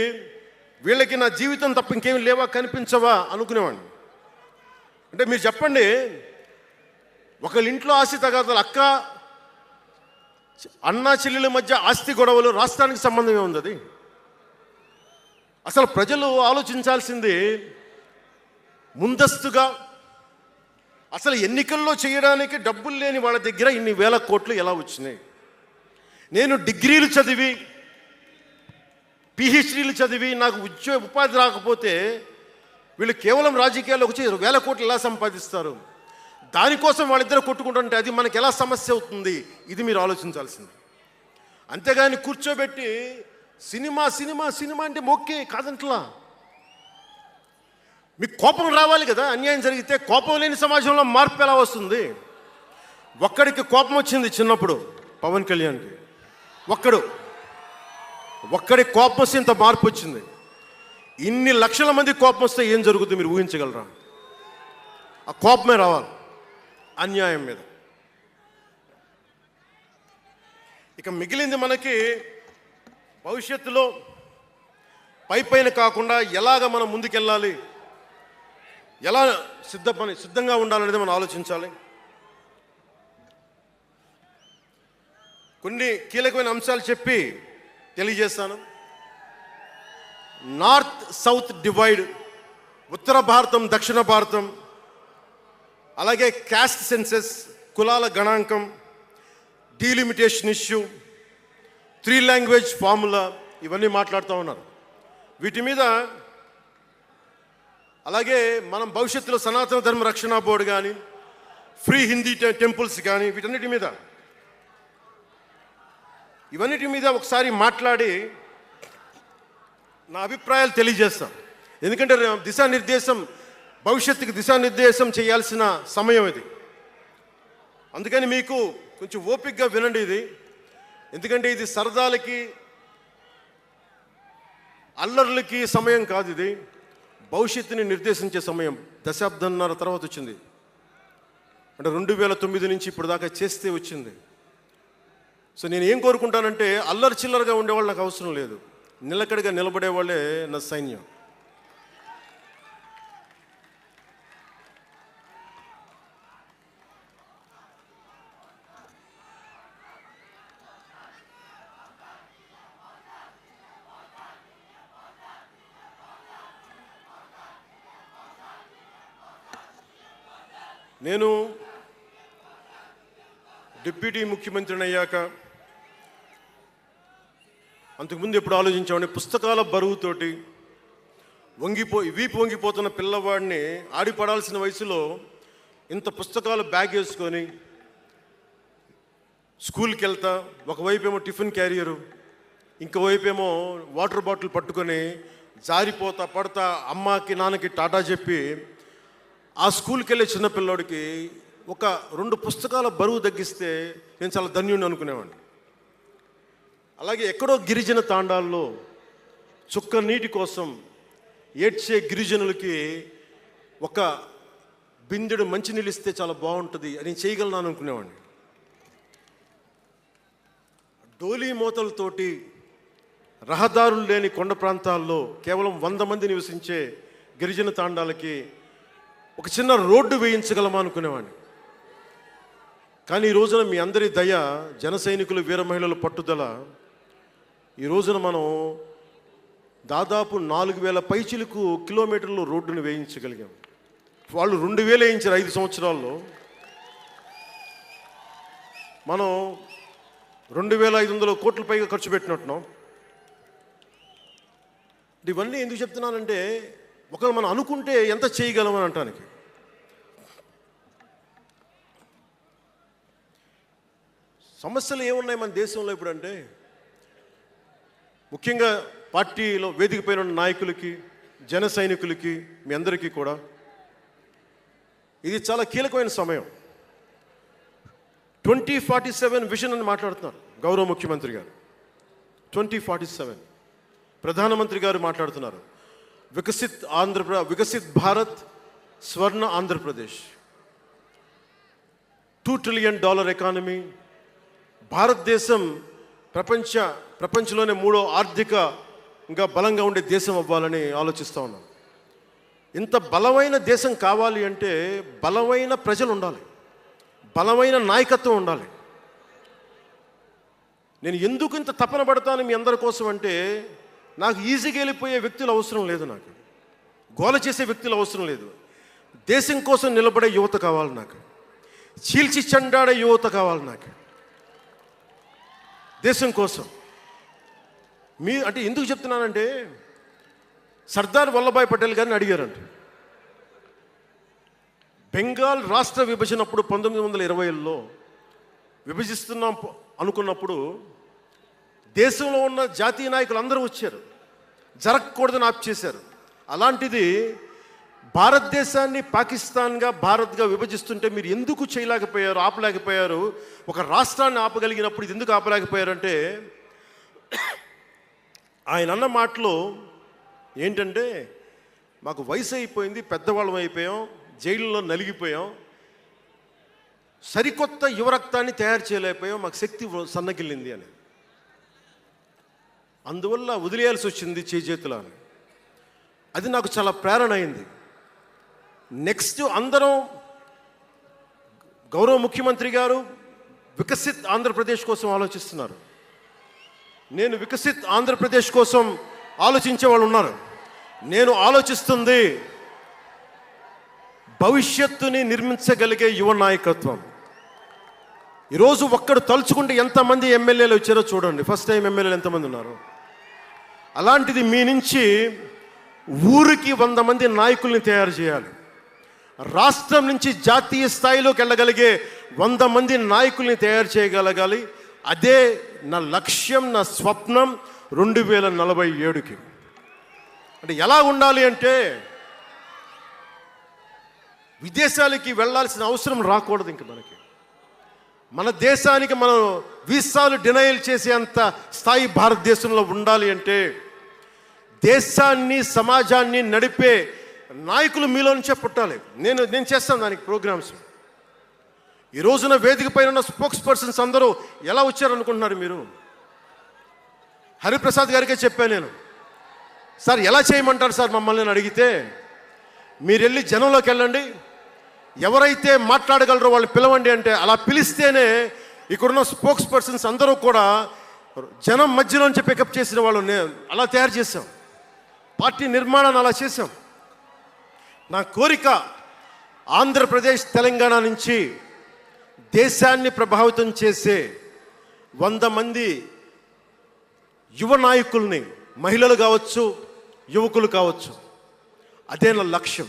S1: వీళ్ళకి నా జీవితం తప్ప ఇంకేమి లేవా, కనిపించవా అనుకునేవాడిని. అంటే మీరు చెప్పండి, ఒకళ్ళ ఇంట్లో ఆస్తి తగాదాలు, అక్క అన్నా చెల్లెల మధ్య ఆస్తి గొడవలు, రాష్ట్రానికి సంబంధం ఏముంది? అది అసలు ప్రజలు ఆలోచించాల్సింది ముందస్తుగా. అసలు ఎన్నికల్లో చేయడానికి డబ్బులు లేని వాళ్ళ దగ్గర ఇన్ని వేల కోట్లు ఎలా వచ్చినాయి? నేను డిగ్రీలు చదివి, పిహెచ్డీలు చదివి నాకు ఉపాధి రాకపోతే వీళ్ళు కేవలం రాజకీయాల్లో వచ్చి వేల కోట్లు ఎలా సంపాదిస్తారు? దానికోసం వాళ్ళిద్దరు కొట్టుకుంటుంటే అది మనకి ఎలా సమస్య అవుతుంది? ఇది మీరు ఆలోచించాల్సింది. అంతేగాని కూర్చోబెట్టి సినిమా సినిమా సినిమా అంటే మొక్కే కాదంట్లా. మీకు కోపం రావాలి కదా. అన్యాయం జరిగితే కోపం లేని సమాజంలో మార్పు ఎలా వస్తుంది? ఒక్కడికి కోపం వచ్చింది చిన్నప్పుడు, పవన్ కళ్యాణ్కి. ఒక్కడి కోపం వస్తే ఇంత మార్పు వచ్చింది. ఇన్ని లక్షల మంది కోపం వస్తే ఏం జరుగుతుంది మీరు ఊహించగలరా? ఆ కోపమే రావాలి అన్యాయం మీద. ఇక మిగిలింది మనకి భవిష్యత్తులో పైన కాకుండా ఎలాగ మనం ముందుకెళ్ళాలి, ఎలా సిద్ధంగా ఉండాలనేది మనం ఆలోచించాలి. కొన్ని కీలకమైన అంశాలు చెప్పి తెలియజేస్తాను. నార్త్ సౌత్ డివైడ్, ఉత్తర భారతం దక్షిణ భారతం, అలాగే క్యాస్ట్ సెన్సెస్, కులాల గణాంకం, డీలిమిటేషన్ ఇష్యూ, 3 లాంగ్వేజ్ ఫార్ములా, ఇవన్నీ మాట్లాడుతూ ఉన్నారు. వీటి మీద అలాగే మనం భవిష్యత్తులో సనాతన ధర్మ రక్షణ బోర్డు కానీ, ఫ్రీ హిందీ టెంపుల్స్ కానీ, ఇవన్నిటి మీద ఒకసారి మాట్లాడి నా అభిప్రాయాలు తెలియజేస్తాం. ఎందుకంటే భవిష్యత్తుకి దిశానిర్దేశం చేయాల్సిన సమయం ఇది. అందుకని మీకు కొంచెం ఓపికగా వినండి ఇది. ఎందుకంటే ఇది సరదాలకి, అల్లర్లకి సమయం కాదు. ఇది భవిష్యత్తుని నిర్దేశించే సమయం. దశాబ్దంన్నర తర్వాత వచ్చింది. అంటే 2009 నుంచి ఇప్పుడు దాకా చేస్తే వచ్చింది. సో నేను ఏం కోరుకుంటానంటే, అల్లరి చిల్లరగా ఉండేవాళ్ళు నాకు అవసరం లేదు. నిలకడగా నిలబడేవాళ్ళే నా సైన్యం. నేను డిప్యూటీ ముఖ్యమంత్రిని అయ్యాక అంతకుముందు ఎప్పుడు ఆలోచించామని, పుస్తకాల బరువుతోటి వీపు వంగిపోతున్న పిల్లవాడిని ఆడిపడాల్సిన వయసులో ఇంత పుస్తకాలు బ్యాగ్ వేసుకొని స్కూల్కి వెళ్తా, ఒకవైపు ఏమో టిఫిన్ క్యారియరు, ఇంకోవైపు ఏమో వాటర్ బాటిల్ పట్టుకొని జారిపోతా పడతా అమ్మకి నాన్నకి టాటా చెప్పి ఆ స్కూల్కి వెళ్ళే చిన్నపిల్లోడికి ఒక 2 పుస్తకాల బరువు తగ్గిస్తే నేను చాలా ధన్యుడిని అనుకునేవాడిని. అలాగే ఎక్కడో గిరిజన తాండాల్లో చుక్క నీటి కోసం ఏడ్చే గిరిజనులకి ఒక బిందెడు మంచినీళ్ళు ఇస్తే చాలా బాగుంటుంది అని చేయగలను అనుకునేవాడిని. డోలీ మూతలతోటి రహదారులు లేని కొండ ప్రాంతాల్లో కేవలం 100 మంది నివసించే గిరిజన తాండాలకి ఒక చిన్న రోడ్డు వేయించగలమా అనుకునేవాడిని. కానీ ఈ రోజున మీ అందరి దయ, జన సైనికులు, వీర మహిళల పట్టుదల, ఈ రోజున మనం దాదాపు 4000 పైచిలకు కిలోమీటర్లు రోడ్డును వేయించగలిగాం. వాళ్ళు 2000 వేయించారు 5 సంవత్సరాల్లో. మనం 2500 కోట్ల పైగా ఖర్చు పెట్టినట్టున్నాం. ఇవన్నీ ఎందుకు చెప్తున్నానంటే, ఒకవేళ మనం అనుకుంటే ఎంత చేయగలమని అంటానికి. సమస్యలు ఏమున్నాయి మన దేశంలో ఇప్పుడు అంటే, ముఖ్యంగా పార్టీలో వేదిక పైన ఉన్న నాయకులకి, జన సైనికులకి, మీ అందరికీ కూడా ఇది చాలా కీలకమైన సమయం. 2047 విజన్ అని మాట్లాడుతున్నారు గౌరవ ముఖ్యమంత్రి గారు. 2047 ప్రధానమంత్రి గారు మాట్లాడుతున్నారు. వికసిత్ భారత్, స్వర్ణ ఆంధ్రప్రదేశ్, $2 ట్రిలియన్ ఎకానమీ, భారతదేశం ప్రపంచంలోనే 3వ ఆర్థికంగా బలంగా ఉండే దేశం అవ్వాలని ఆలోచిస్తూ ఉన్నాం. ఇంత బలమైన దేశం కావాలి అంటే బలమైన ప్రజలు ఉండాలి, బలమైన నాయకత్వం ఉండాలి. నేను ఎందుకు ఇంత తపన పడతాను మీ అందరి కోసం అంటే, నాకు ఈజీగా వెళ్ళిపోయే వ్యక్తులు అవసరం లేదు, నాకు గోల చేసే వ్యక్తులు అవసరం లేదు. దేశం కోసం నిలబడే యువత కావాలి నాకు, చీల్చి చెండాడే యువత కావాలి నాకు, దేశం కోసం. అంటే ఎందుకు చెప్తున్నానంటే, సర్దార్ వల్లభాయ్ పటేల్ గారిని అడిగారంట. బెంగాల్ రాష్ట్ర విభజన అప్పుడు 1920లో విభజిస్తున్నాం అనుకున్నప్పుడు దేశంలో ఉన్న జాతీయ నాయకులు అందరూ వచ్చారు, జరగకూడదని ఆప్ చేశారు. అలాంటిది భారతదేశాన్ని పాకిస్తాన్గా, భారత్గా విభజిస్తుంటే మీరు ఎందుకు చేయలేకపోయారు, ఆపలేకపోయారు? ఒక రాష్ట్రాన్ని ఆపగలిగినప్పుడు ఇది ఎందుకు ఆపలేకపోయారంటే, ఆయన అన్న మాటలు ఏంటంటే, మాకు వయసు అయిపోయింది, పెద్దవాళ్ళం అయిపోయాం, జైల్లో నలిగిపోయాం, సరికొత్త యువరక్తాన్ని తయారు చేయలేకపోయాం, మాకు శక్తి సన్నగిల్లింది అని. అందువల్ల వదిలేయాల్సి వచ్చింది చేతులు అని. అది నాకు చాలా ప్రేరణ అయింది. నెక్స్ట్ అందరం, గౌరవ ముఖ్యమంత్రి గారు వికసిత్ ఆంధ్రప్రదేశ్ కోసం ఆలోచిస్తున్నారు. నేను వికసిత్ ఆంధ్రప్రదేశ్ కోసం ఆలోచించే వాళ్ళు ఉన్నారు. నేను ఆలోచిస్తుంది భవిష్యత్తుని నిర్మించగలిగే యువ నాయకత్వం. ఈరోజు ఒక్కడు తలుచుకుంటే ఎంతమంది ఎమ్మెల్యేలు వచ్చారో చూడండి. ఫస్ట్ టైం ఎమ్మెల్యేలు ఎంతమంది ఉన్నారు? అలాంటిది మీ నుంచి ఊరికి 100 మంది నాయకుల్ని తయారు చేయాలి. రాష్ట్రం నుంచి జాతీయ స్థాయిలోకి వెళ్ళగలిగే 100 మంది నాయకుల్ని తయారు చేయగలగాలి. అదే నా లక్ష్యం, నా స్వప్నం 2047కి. అంటే ఎలా ఉండాలి అంటే, విదేశాలకి వెళ్ళాల్సిన అవసరం రాకూడదు ఇంక మనకి. మన దేశానికి మనం వీసాలు డినైల్ చేసేంత స్థాయి భారతదేశంలో ఉండాలి అంటే, దేశాన్ని, సమాజాన్ని నడిపే నాయకులు మీలో నుంచే పుట్టాలి. నేను చేస్తాను దానికి ప్రోగ్రామ్స్. ఈ రోజున వేదిక పైన ఉన్న స్పోక్స్ పర్సన్స్ అందరూ ఎలా వచ్చారనుకుంటున్నారు మీరు? హరిప్రసాద్ గారికే చెప్పాను నేను, సార్ ఎలా చేయమంటారు సార్ మమ్మల్ని అని అడిగితే, మీరు వెళ్ళి జనంలోకి వెళ్ళండి, ఎవరైతే మాట్లాడగలరో వాళ్ళు పిలవండి అంటే, అలా పిలిస్తేనే ఇక్కడున్న స్పోక్స్ పర్సన్స్ అందరూ కూడా జనం మధ్యలోంచి పికప్ చేసిన వాళ్ళు అలా తయారు చేశాం. పార్టీ నిర్మాణాన్ని అలా చేశాం. నా కోరిక ఆంధ్రప్రదేశ్, తెలంగాణ నుంచి దేశాన్ని ప్రభావితం చేసే 100 మంది యువ నాయకుల్ని, మహిళలు కావచ్చు, యువకులు కావచ్చు, అదే నా లక్ష్యం.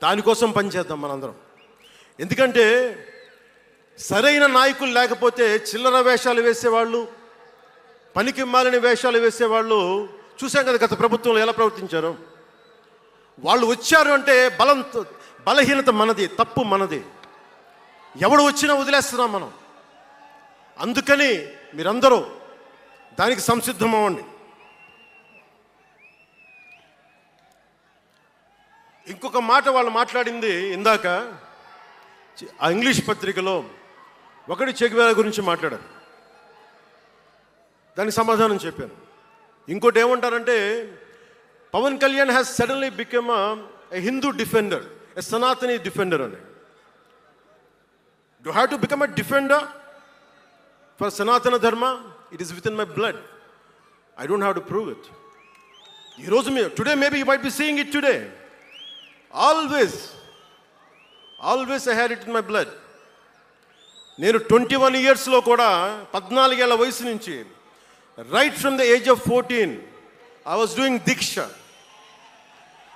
S1: దానికోసం పనిచేద్దాం మనందరం. ఎందుకంటే సరైన నాయకులు లేకపోతే చిల్లర వేషాలు వేసేవాళ్ళు, పనికి మాలిన వేషాలు వేసేవాళ్ళు చూసాం కదా గత ప్రభుత్వంలో ఎలా ప్రవర్తించారు. వాళ్ళు వచ్చారు అంటే బలహీనత మనది, తప్పు మనది. ఎవడు వచ్చినా వదిలేస్తున్నాం మనం. అందుకని మీరందరూ దానికి సంసిద్ధం అవ్వండి. ఇంకొక మాట వాళ్ళు మాట్లాడింది ఇందాక ఆ ఇంగ్లీష్ పత్రికలో ఒకటి చెగువేరా గురించి మాట్లాడారు, దానికి సమాధానం చెప్పాను. ఇంకోటి ఏమంటారంటే Pawan Kalyan has suddenly become a Hindu defender, a Sanatani defender అని. Do have to become a defender for Sanatana Dharma? It is within my blood. I don't have to prove it. ఈరోజు మీరు today maybe you might be seeing it today. Always I had it in my blood. నేను 21 ఇయర్స్లో కూడా 14 ఏళ్ల వయసు నుంచి right from the age of 14 I was doing దీక్ష.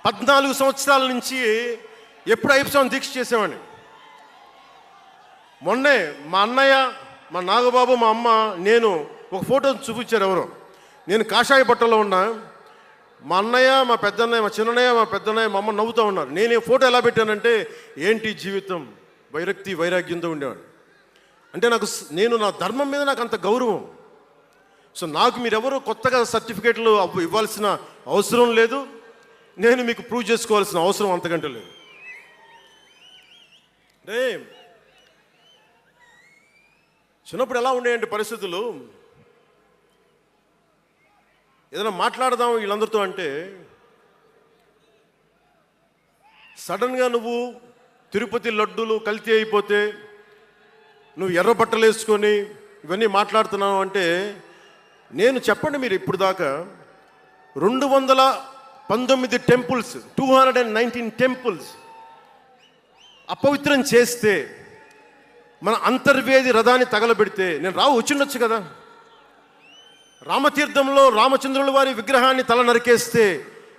S1: 14 సంవత్సరాల నుంచి ఎప్పుడు అయ్యప్ప దీక్ష చేసేవాడిని. మొన్నే మా అన్నయ్య, మా నాగబాబు, మా అమ్మ, నేను ఒక ఫోటో చూపించారు ఎవరో. నేను కాషాయ బట్టలో ఉన్నా. మా అన్నయ్య, మా పెద్దన్నయ్య, మా చిన్నయ్య, మా పెద్దన్నయ్య, మా అమ్మ నవ్వుతూ ఉన్నారు. నేను ఈ ఫోటో ఎలా పెట్టానంటే ఏంటి జీవితం, వైరక్తి వైరాగ్యంతో ఉండేవాడు. అంటే నేను నా ధర్మం మీద నాకు అంత గౌరవం. సో నాకు మీరెవరు కొత్తగా సర్టిఫికేట్లు ఇవ్వాల్సిన అవసరం లేదు, నేను మీకు ప్రూవ్ చేసుకోవాల్సిన అవసరం అంతకంటే లేదు. అంటే చిన్నప్పుడు ఎలా ఉండేయండి పరిస్థితులు, ఏదైనా మాట్లాడదాం వీళ్ళందరితో అంటే సడన్గా నువ్వు తిరుపతి లడ్డూలు కల్తీ అయిపోతే నువ్వు ఎర్ర బట్టలు వేసుకొని ఇవన్నీ మాట్లాడుతున్నావు అంటే నేను చెప్పండి, మీరు ఇప్పుడు దాకా 219 టెంపుల్స్, 219 టెంపుల్స్ అపవిత్రం చేస్తే, మన అంతర్వేది రథాన్ని తగలబెడితే నేను వచ్చిండొచ్చు కదా. రామతీర్థంలో రామచంద్రుల వారి విగ్రహాన్ని తల నరికేస్తే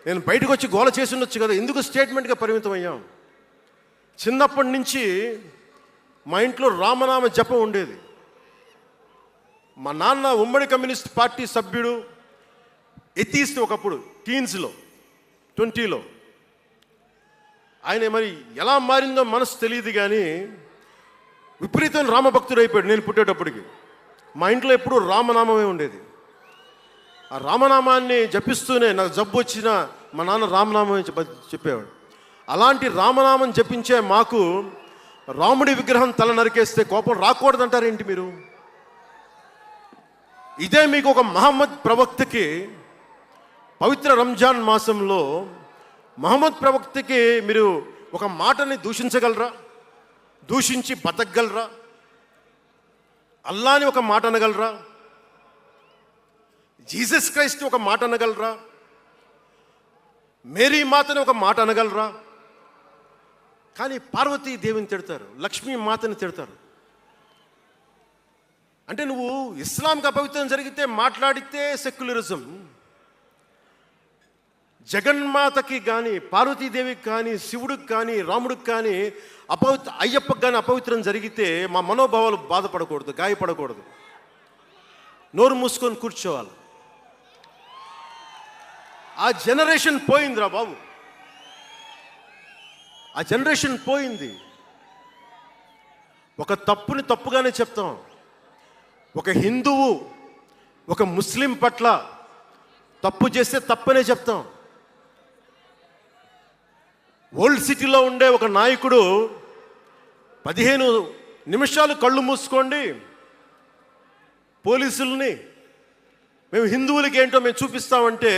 S1: నేను బయటకు వచ్చి గోల చేసి ఉండొచ్చు కదా. ఎందుకు స్టేట్మెంట్గా పరిమితం అయ్యాం? చిన్నప్పటి నుంచి మా ఇంట్లో రామనామ జపం ఉండేది. మా నాన్న ఉమ్మడి కమ్యూనిస్ట్ పార్టీ సభ్యుడు, ఎథీస్ట్ ఒకప్పుడు, టీన్స్లో 20లో. ఆయన మరి ఎలా మారిందో మనసు తెలియదు కానీ విపరీతం రామభక్తుడు అయిపోయాడు నేను పుట్టేటప్పటికి. మా ఇంట్లో ఎప్పుడూ రామనామమే ఉండేది. ఆ రామనామాన్ని జపిస్తూనే నాకు జబ్బు వచ్చినా మా నాన్న రామనామం చెప్పేవాడు. అలాంటి రామనామం జపించే మాకు రాముడి విగ్రహం తల నరికేస్తే కోపం రాకూడదంటారేంటి మీరు? ఇదే మీకు ఒక మహమ్మద్ ప్రవక్తకి పవిత్ర రంజాన్ మాసంలో మహమ్మద్ ప్రవక్తకి మీరు ఒక మాటని దూషించగలరా? దూషించి బతకగలరా? అల్లాని ఒక మాట అనగలరా? జీసస్ క్రైస్ట్ ఒక మాట అనగలరా? మేరీ మాతని ఒక మాట అనగలరా? కానీ పార్వతీ దేవిని తిడతారు, లక్ష్మీ మాతని తిడతారు. అంటే నువ్వు ఇస్లాంకి అపవిత్రం జరిగితే మాట్లాడితే సెక్యులరిజం, జగన్మాతకి కానీ పార్వతీదేవికి కానీ శివుడికి కానీ రాముడికి కానీ అయ్యప్పకి కానీ అపవిత్రం జరిగితే మా మనోభావాలు బాధపడకూడదు, గాయపడకూడదు, నోరు మూసుకొని కూర్చోవాలి. ఆ జనరేషన్ పోయిందిరా బాబు, ఆ జనరేషన్ పోయింది. ఒక తప్పుని తప్పుగానే చెప్తాం. ఒక హిందువు ఒక ముస్లిం పట్ల తప్పు చేస్తే తప్పనే చెప్తాం. ఓల్డ్ సిటీలో ఉండే ఒక నాయకుడు 15 నిమిషాలు కళ్ళు మూసుకోండి, పోలీసుల్ని మేము హిందువులకి ఏంటో మేము చూపిస్తామంటే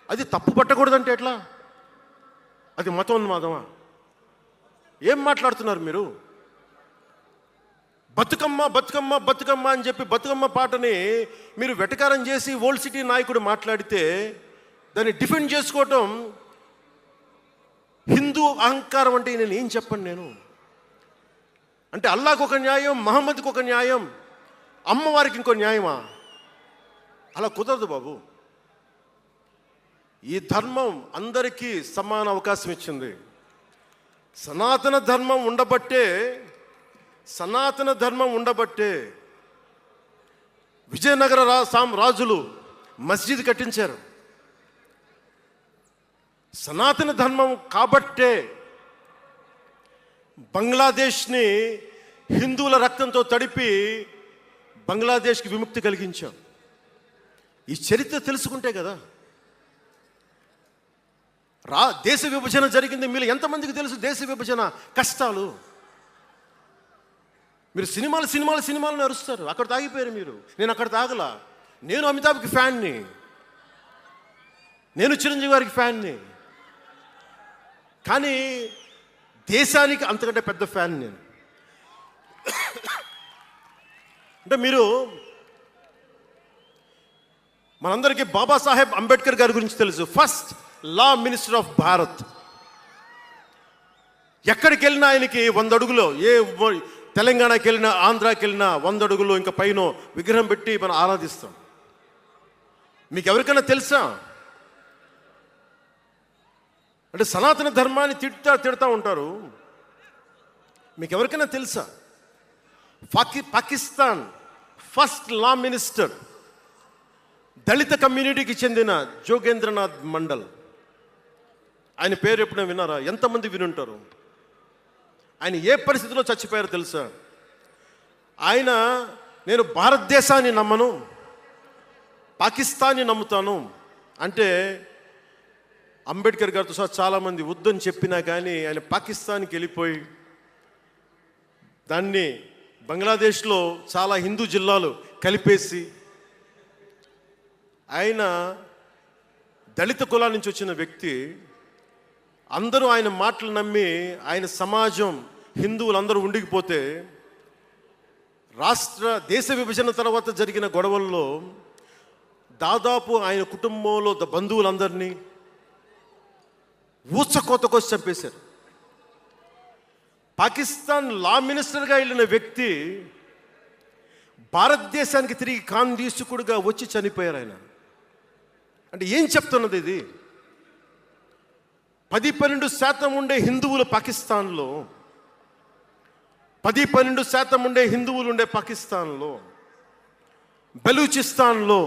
S1: అది తప్పు పట్టకూడదంటే ఎట్లా? అది మతోన్మాదమా? ఏం మాట్లాడుతున్నారు మీరు? బతుకమ్మ బతుకమ్మ బతుకమ్మ అని చెప్పి బతుకమ్మ పాటని మీరు వెటకారం చేసి ఓల్డ్ సిటీ నాయకుడు మాట్లాడితే దాన్ని డిఫెండ్ చేసుకోవటం హిందూ అహంకారం అంటే నేను ఏం చెప్పండి? నేను అంటే అల్లాహకు ఒక న్యాయం, మహమ్మద్కి ఒక న్యాయం, అమ్మవారికి ఇంకో న్యాయమా? అలా కుదరదు బాబు. ఈ ధర్మం అందరికీ సమాన అవకాశం ఇచ్చింది. సనాతన ధర్మం ఉండబట్టే సనాతన ధర్మం ఉండబట్టే విజయనగర రాజులు మస్జిద్ కట్టించారు. సనాతన ధర్మం కాబట్టే బంగ్లాదేశ్ని హిందువుల రక్తంతో తడిపి బంగ్లాదేశ్కి విముక్తి కలిగించాం. ఈ చరిత్ర తెలుసుకుంటే కదా. దేశ విభజన జరిగింది. మీరు ఎంతమందికి తెలుసు దేశ విభజన కష్టాలు? మీరు సినిమాలు నరుస్తారు. అక్కడ తాగిపోయారు మీరు. నేను అక్కడ తాగలా. నేను అమితాబ్కి ఫ్యాన్ని, నేను చిరంజీవి గారికి ఫ్యాన్ని. కానీ దేశానికి అంతకంటే పెద్ద ఫ్యాన్ నేను. అంటే మీరు మనందరికీ బాబాసాహెబ్ అంబేద్కర్ గారి గురించి తెలుసు. First law minister of Bharat. ఎక్కడికి వెళ్ళినా ఆయనకి 100 అడుగులో, తెలంగాణకి వెళ్ళినా ఆంధ్రాకి వెళ్ళినా 100 అడుగులో ఇంకా పైన విగ్రహం పెట్టి మనం ఆరాధిస్తాం. మీకు ఎవరికైనా తెలుసా? అంటే సనాతన ధర్మాన్ని తిడతా ఉంటారు. మీకు ఎవరికైనా తెలుసా? పాకిస్తాన్ ఫస్ట్ లా మినిస్టర్ దళిత కమ్యూనిటీకి చెందిన జోగేంద్రనాథ్ మండల్. ఆయన పేరు ఎప్పుడైనా విన్నారా? ఎంతమంది వినుంటారు? ఆయన ఏ పరిస్థితిలో చచ్చిపోయారో తెలుసా? ఆయన నేను భారతదేశాన్ని నమ్మను, పాకిస్తాన్ని నమ్ముతాను అంటే అంబేద్కర్ గారితో సహా చాలామంది వద్దని చెప్పినా కానీ ఆయన పాకిస్తాన్కి వెళ్ళిపోయి దాన్ని బంగ్లాదేశ్లో చాలా హిందూ జిల్లాలు కలిపేసి ఆయన దళిత కులాల నుంచి వచ్చిన వ్యక్తి. అందరూ ఆయన మాటలు నమ్మి ఆయన సమాజం హిందువులందరూ ఉండిపోతే దేశ విభజన తర్వాత జరిగిన గొడవల్లో దాదాపు ఆయన కుటుంబంలో బంధువులందరినీ ఊచకోతకోసి చంపేశారు. పాకిస్తాన్ లా మినిస్టర్గా వెళ్ళిన వ్యక్తి భారతదేశానికి తిరిగి కాందీసుకుడుగా వచ్చి చనిపోయారు ఆయన. అంటే ఏం చెప్తున్నది ఇది? 10-12% ఉండే హిందువులు పాకిస్తాన్లో, 10-12% ఉండే హిందువులు ఉండే పాకిస్తాన్లో, బలూచిస్తాన్లో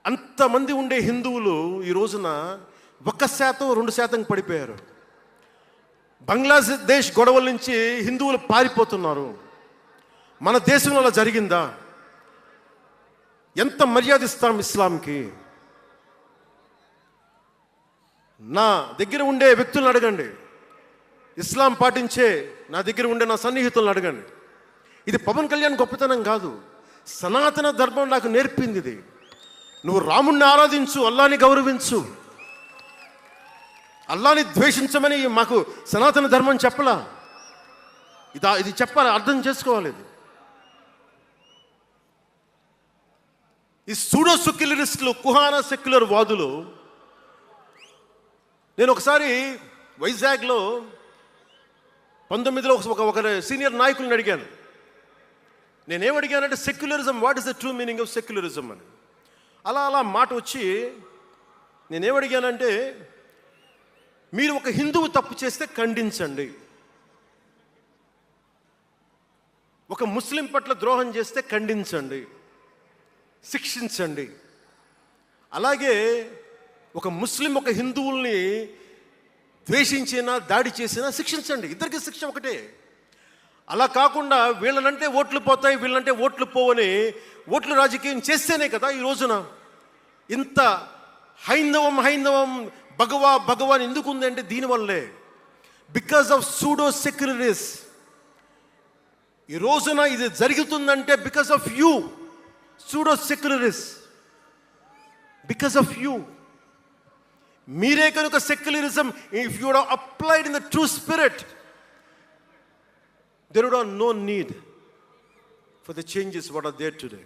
S1: అంతమంది ఉండే హిందువులు ఈ రోజున 1%-2% పడిపోయారు. బంగ్లాదేశ్ గొడవల నుంచి హిందువులు పారిపోతున్నారు. మన దేశంలో అలా జరిగిందా? ఎంత మర్యాద ఇస్తాం ఇస్లాంకి? నా దగ్గర ఉండే వ్యక్తులను అడగండి, ఇస్లాం పాటించే నా దగ్గర ఉండే నా సన్నిహితులను అడగండి. ఇది పవన్ కళ్యాణ్ గొప్పతనం కాదు, సనాతన ధర్మం నాకు నేర్పింది ఇది. నువ్వు రాముణ్ణి ఆరాధించు, అల్లాని గౌరవించు, అల్లాని ద్వేషించమని మాకు సనాతన ధర్మం చెప్పలా. ఇది చెప్పాలి, అర్థం చేసుకోవాలి. ఇది ఈ సూడో సెక్యులరిస్టులు, కుహానా సెక్యులర్ వాదులు. నేను ఒకసారి వైజాగ్లో 19లో ఒక సీనియర్ నాయకుల్ని అడిగాను. నేనేమడిగానంటే secularism, what is the true meaning of secularism అని. అలా మాట వచ్చి నేనేమడిగానంటే, మీరు ఒక హిందువు తప్పు చేస్తే ఖండించండి, ఒక ముస్లిం పట్ల ద్రోహం చేస్తే ఖండించండి, శిక్షించండి. అలాగే ఒక ముస్లిం ఒక హిందువుల్ని ద్వేషించినా దాడి చేసినా శిక్షించండి. ఇద్దరికి శిక్ష ఒకటే. అలా కాకుండా వీళ్ళనంటే ఓట్లు పోతాయి, వీళ్ళంటే ఓట్లు పోవని ఓట్లు రాజకీయం చేస్తేనే కదా ఈ రోజున ఇంత హైందవం భగవాన్ ఎందుకు ఉంది అంటే దీనివల్లే. Because of pseudo secularists. ఈ రోజున ఇది జరుగుతుందంటే because of you pseudo secularists, because of you. మీరే కనుక secularism, if you would have applied in the true spirit, there would have no need for the changes what are there today.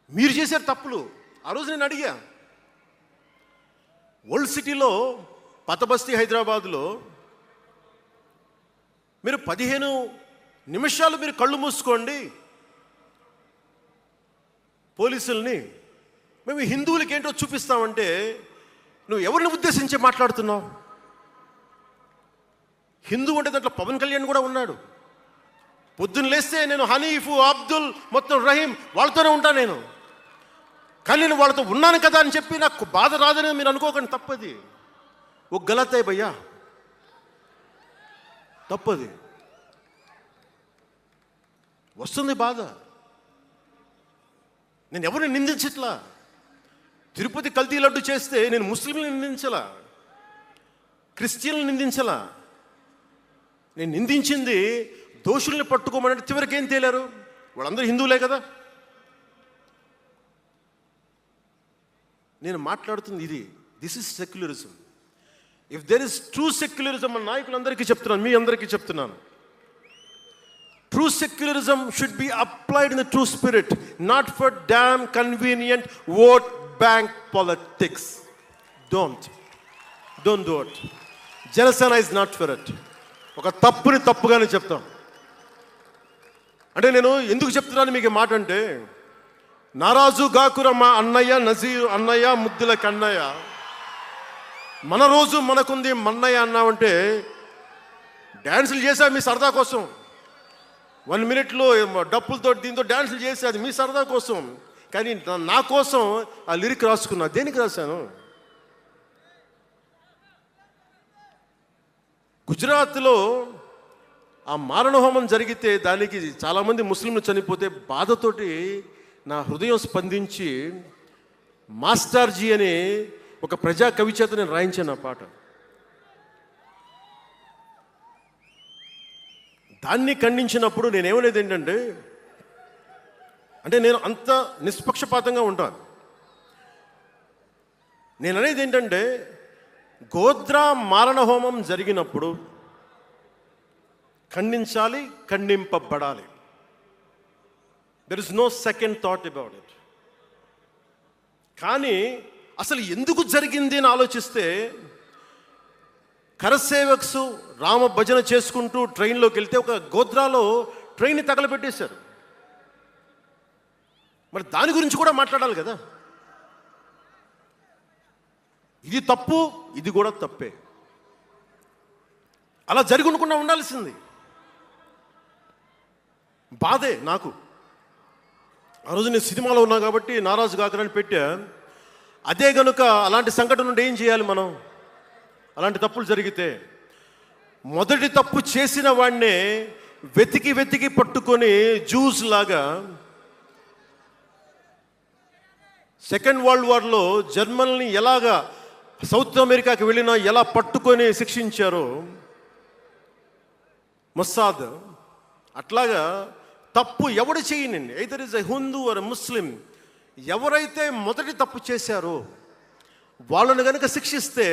S1: మీరు చేశారు తప్పులు. ఆ రోజు నేను అడిగా, ఓల్డ్ సిటీలో పాత బస్తీ హైదరాబాద్లో మీరు 15 నిమిషాలు మీరు కళ్ళు మూసుకోండి, పోలీసుల్ని మేము హిందువులకి ఏంటో చూపిస్తామంటే నువ్వు ఎవరిని ఉద్దేశించి మాట్లాడుతున్నావు? హిందూ అంటే దాంట్లో పవన్ కళ్యాణ్ కూడా ఉన్నాడు. పొద్దున్న లేస్తే నేను హనీఫు, అబ్దుల్, మొత్తం రహీం వాళ్ళతోనే ఉంటాను నేను. కానీ నేను వాళ్ళతో ఉన్నాను కదా అని చెప్పి నాకు బాధ రాదని మీరు అనుకోకండి, తప్పది. ఓ గలత్ హై భయ్యా, తప్పది. వస్తుంది బాధ. నేను ఎవరిని నిందించట్లా. తిరుపతి కల్తీ లడ్డు చేస్తే నేను ముస్లింలను నిందించలా, క్రిస్టియన్లను నిందించలా. నేను నిందించింది దోషుల్ని పట్టుకోమని. చివరికి ఏం తేలారు? వాళ్ళందరూ హిందువులే కదా. నేను మాట్లాడుతుంది ఇది. This is secularism. If there is true secularism, మన నాయకులందరికీ చెప్తున్నాను, మీ అందరికీ చెప్తున్నాను, true secularism should be applied in the true spirit, not for damn convenient vote bank politics. Don't do it. Janasena is not for it. ఒక తప్పుని తప్పుగానే చెప్తాం. అంటే నేను ఎందుకు చెప్తున్నాను మీకు మాట అంటే, నారాజు గాకురమ్మ అన్నయ్య, నజీర్ అన్నయ్య, ముద్దుల కన్నయ్య, మన రోజు మనకుంది మన్నయ్య అన్నామంటే డ్యాన్సులు చేశా మీ సరదా కోసం. 1 minute డప్పులతో దీంతో డ్యాన్సులు చేసి అది మీ సరదా కోసం. కానీ నా కోసం ఆ లిరిక్ రాసుకున్నా. దేనికి రాశాను? గుజరాత్లో ఆ మారణహోమం జరిగితే దానికి చాలామంది ముస్లింలు చనిపోతే బాధతోటి నా హృదయం స్పందించి మాస్టర్జీ అనే ఒక ప్రజా కవి చేత నేను రాయించాను ఆ పాట. దాన్ని ఖండించినప్పుడు నేనేమనేది ఏంటంటే, అంటే నేను అంత నిష్పక్షపాతంగా ఉంటాను. నేను అనేది ఏంటంటే, గోద్రా మారణహోమం జరిగినప్పుడు ఖండించాలి, ఖండింపబడాలి. There is no second thought about it. కానీ అసలు ఎందుకు జరిగింది అని ఆలోచిస్తే, కరసేవక్స్ రామ భజన చేసుకుంటూ ట్రైన్లోకి వెళ్తే ఒక గోద్రాలో ట్రైన్ని తగలబెట్టేశారు. మరి దాని గురించి కూడా మాట్లాడాలి కదా. ఇది తప్పు, ఇది కూడా తప్పే. అలా జరిగి ఉండకుండా ఉండాల్సింది. బాధే నాకు. ఆ రోజు నేను సినిమాలో ఉన్నా కాబట్టి నారాజు గాకరని పెట్టా. అదే గనుక అలాంటి సంఘటన నుండి ఏం చేయాలి మనం? అలాంటి తప్పులు జరిగితే మొదటి తప్పు చేసిన వాడినే వెతికి వెతికి పట్టుకొని జ్యూస్ లాగా సెకండ్ వరల్డ్ వార్లో జర్మనీని ఎలాగా సౌత్ అమెరికాకి వెళ్ళినా ఎలా పట్టుకొని శిక్షించారో మొస్సాద్, అట్లాగా తప్పు ఎవడు చేయనండి, either is a Hindu or Muslim, ఎవరైతే మొదటి తప్పు చేశారో వాళ్ళని కనుక శిక్షిస్తే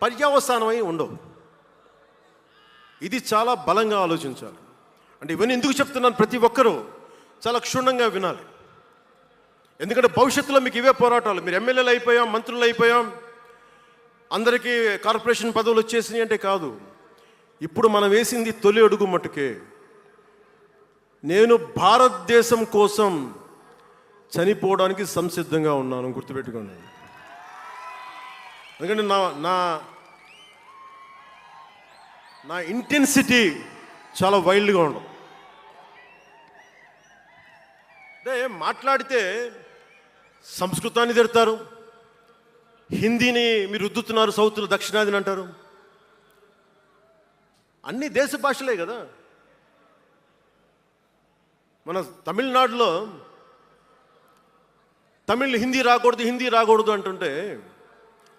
S1: పర్యవసానమై ఉండవు. ఇది చాలా బలంగా ఆలోచించాలి. అంటే ఇవన్నీ ఎందుకు చెప్తున్నాను, ప్రతి ఒక్కరూ చాలా క్షుణ్ణంగా వినాలి. ఎందుకంటే భవిష్యత్తులో మీకు ఇవే పోరాటాలు. మీరు ఎమ్మెల్యేలు అయిపోయాం, మంత్రులు అయిపోయాం, అందరికీ కార్పొరేషన్ పదవులు వచ్చేసినాయి అంటే కాదు. ఇప్పుడు మనం వేసింది తొలి అడుగు మట్టుకే. నేను భారతదేశం కోసం చనిపోవడానికి సంసిద్ధంగా ఉన్నాను, గుర్తుపెట్టుకోండి. ఎందుకంటే నా ఇంటెన్సిటీ చాలా వైల్డ్గా ఉండదు. అంటే మాట్లాడితే సంస్కృతాన్ని తిడతారు, హిందీని మీరు రుద్దుతున్నారు, సౌత్లో దక్షిణాదిని అంటారు. అన్ని దేశ భాషలే కదా. మన తమిళనాడులో తమిళ్ హిందీ రాకూడదు, హిందీ రాకూడదు అంటుంటే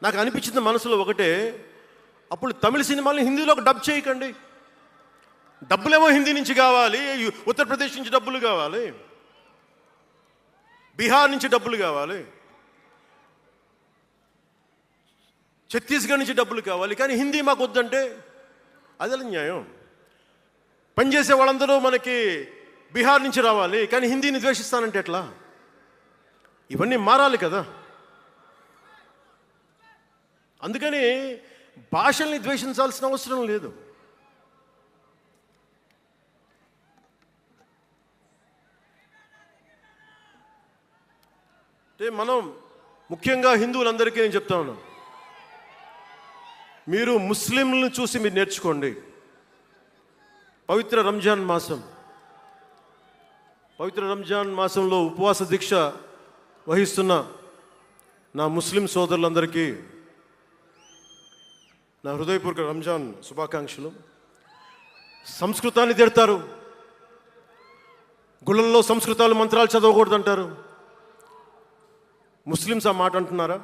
S1: నాకు అనిపించింది మనసులో ఒకటే, అప్పుడు తమిళ సినిమాలను హిందీలోకి డబ్ చేయకండి. డబ్బులేమో హిందీ నుంచి కావాలి, ఉత్తరప్రదేశ్ నుంచి డబ్బులు కావాలి, బీహార్ నుంచి డబ్బులు కావాలి, ఛత్తీస్గఢ్ నుంచి డబ్బులు కావాలి, కానీ హిందీ మాకు వద్దంటే అదే న్యాయం. పనిచేసే వాళ్ళందరూ మనకి బీహార్ నుంచి రావాలి, కానీ హిందీని ద్వేషిస్తానంటే ఎట్లా? ఇవన్నీ మారాలి కదా. అందుకని భాషల్ని ద్వేషించాల్సిన అవసరం లేదు. అంటే మనం ముఖ్యంగా హిందువులందరికీ నేను చెప్తా ఉన్నాను, మీరు ముస్లింలను చూసి మీరు నేర్చుకోండి. పవిత్ర రంజాన్ మాసంలో ఉపవాస దీక్ష వహిస్తున్న నా ముస్లిం సోదరులందరికీ నా హృదయపూర్వక రంజాన్ శుభాకాంక్షలు. సంస్కృతాన్ని తిడతారు, గుళ్ళల్లో సంస్కృతాలు మంత్రాలు చదవకూడదంటారు. ముస్లిమ్స్ ఆ మాట అంటున్నారా?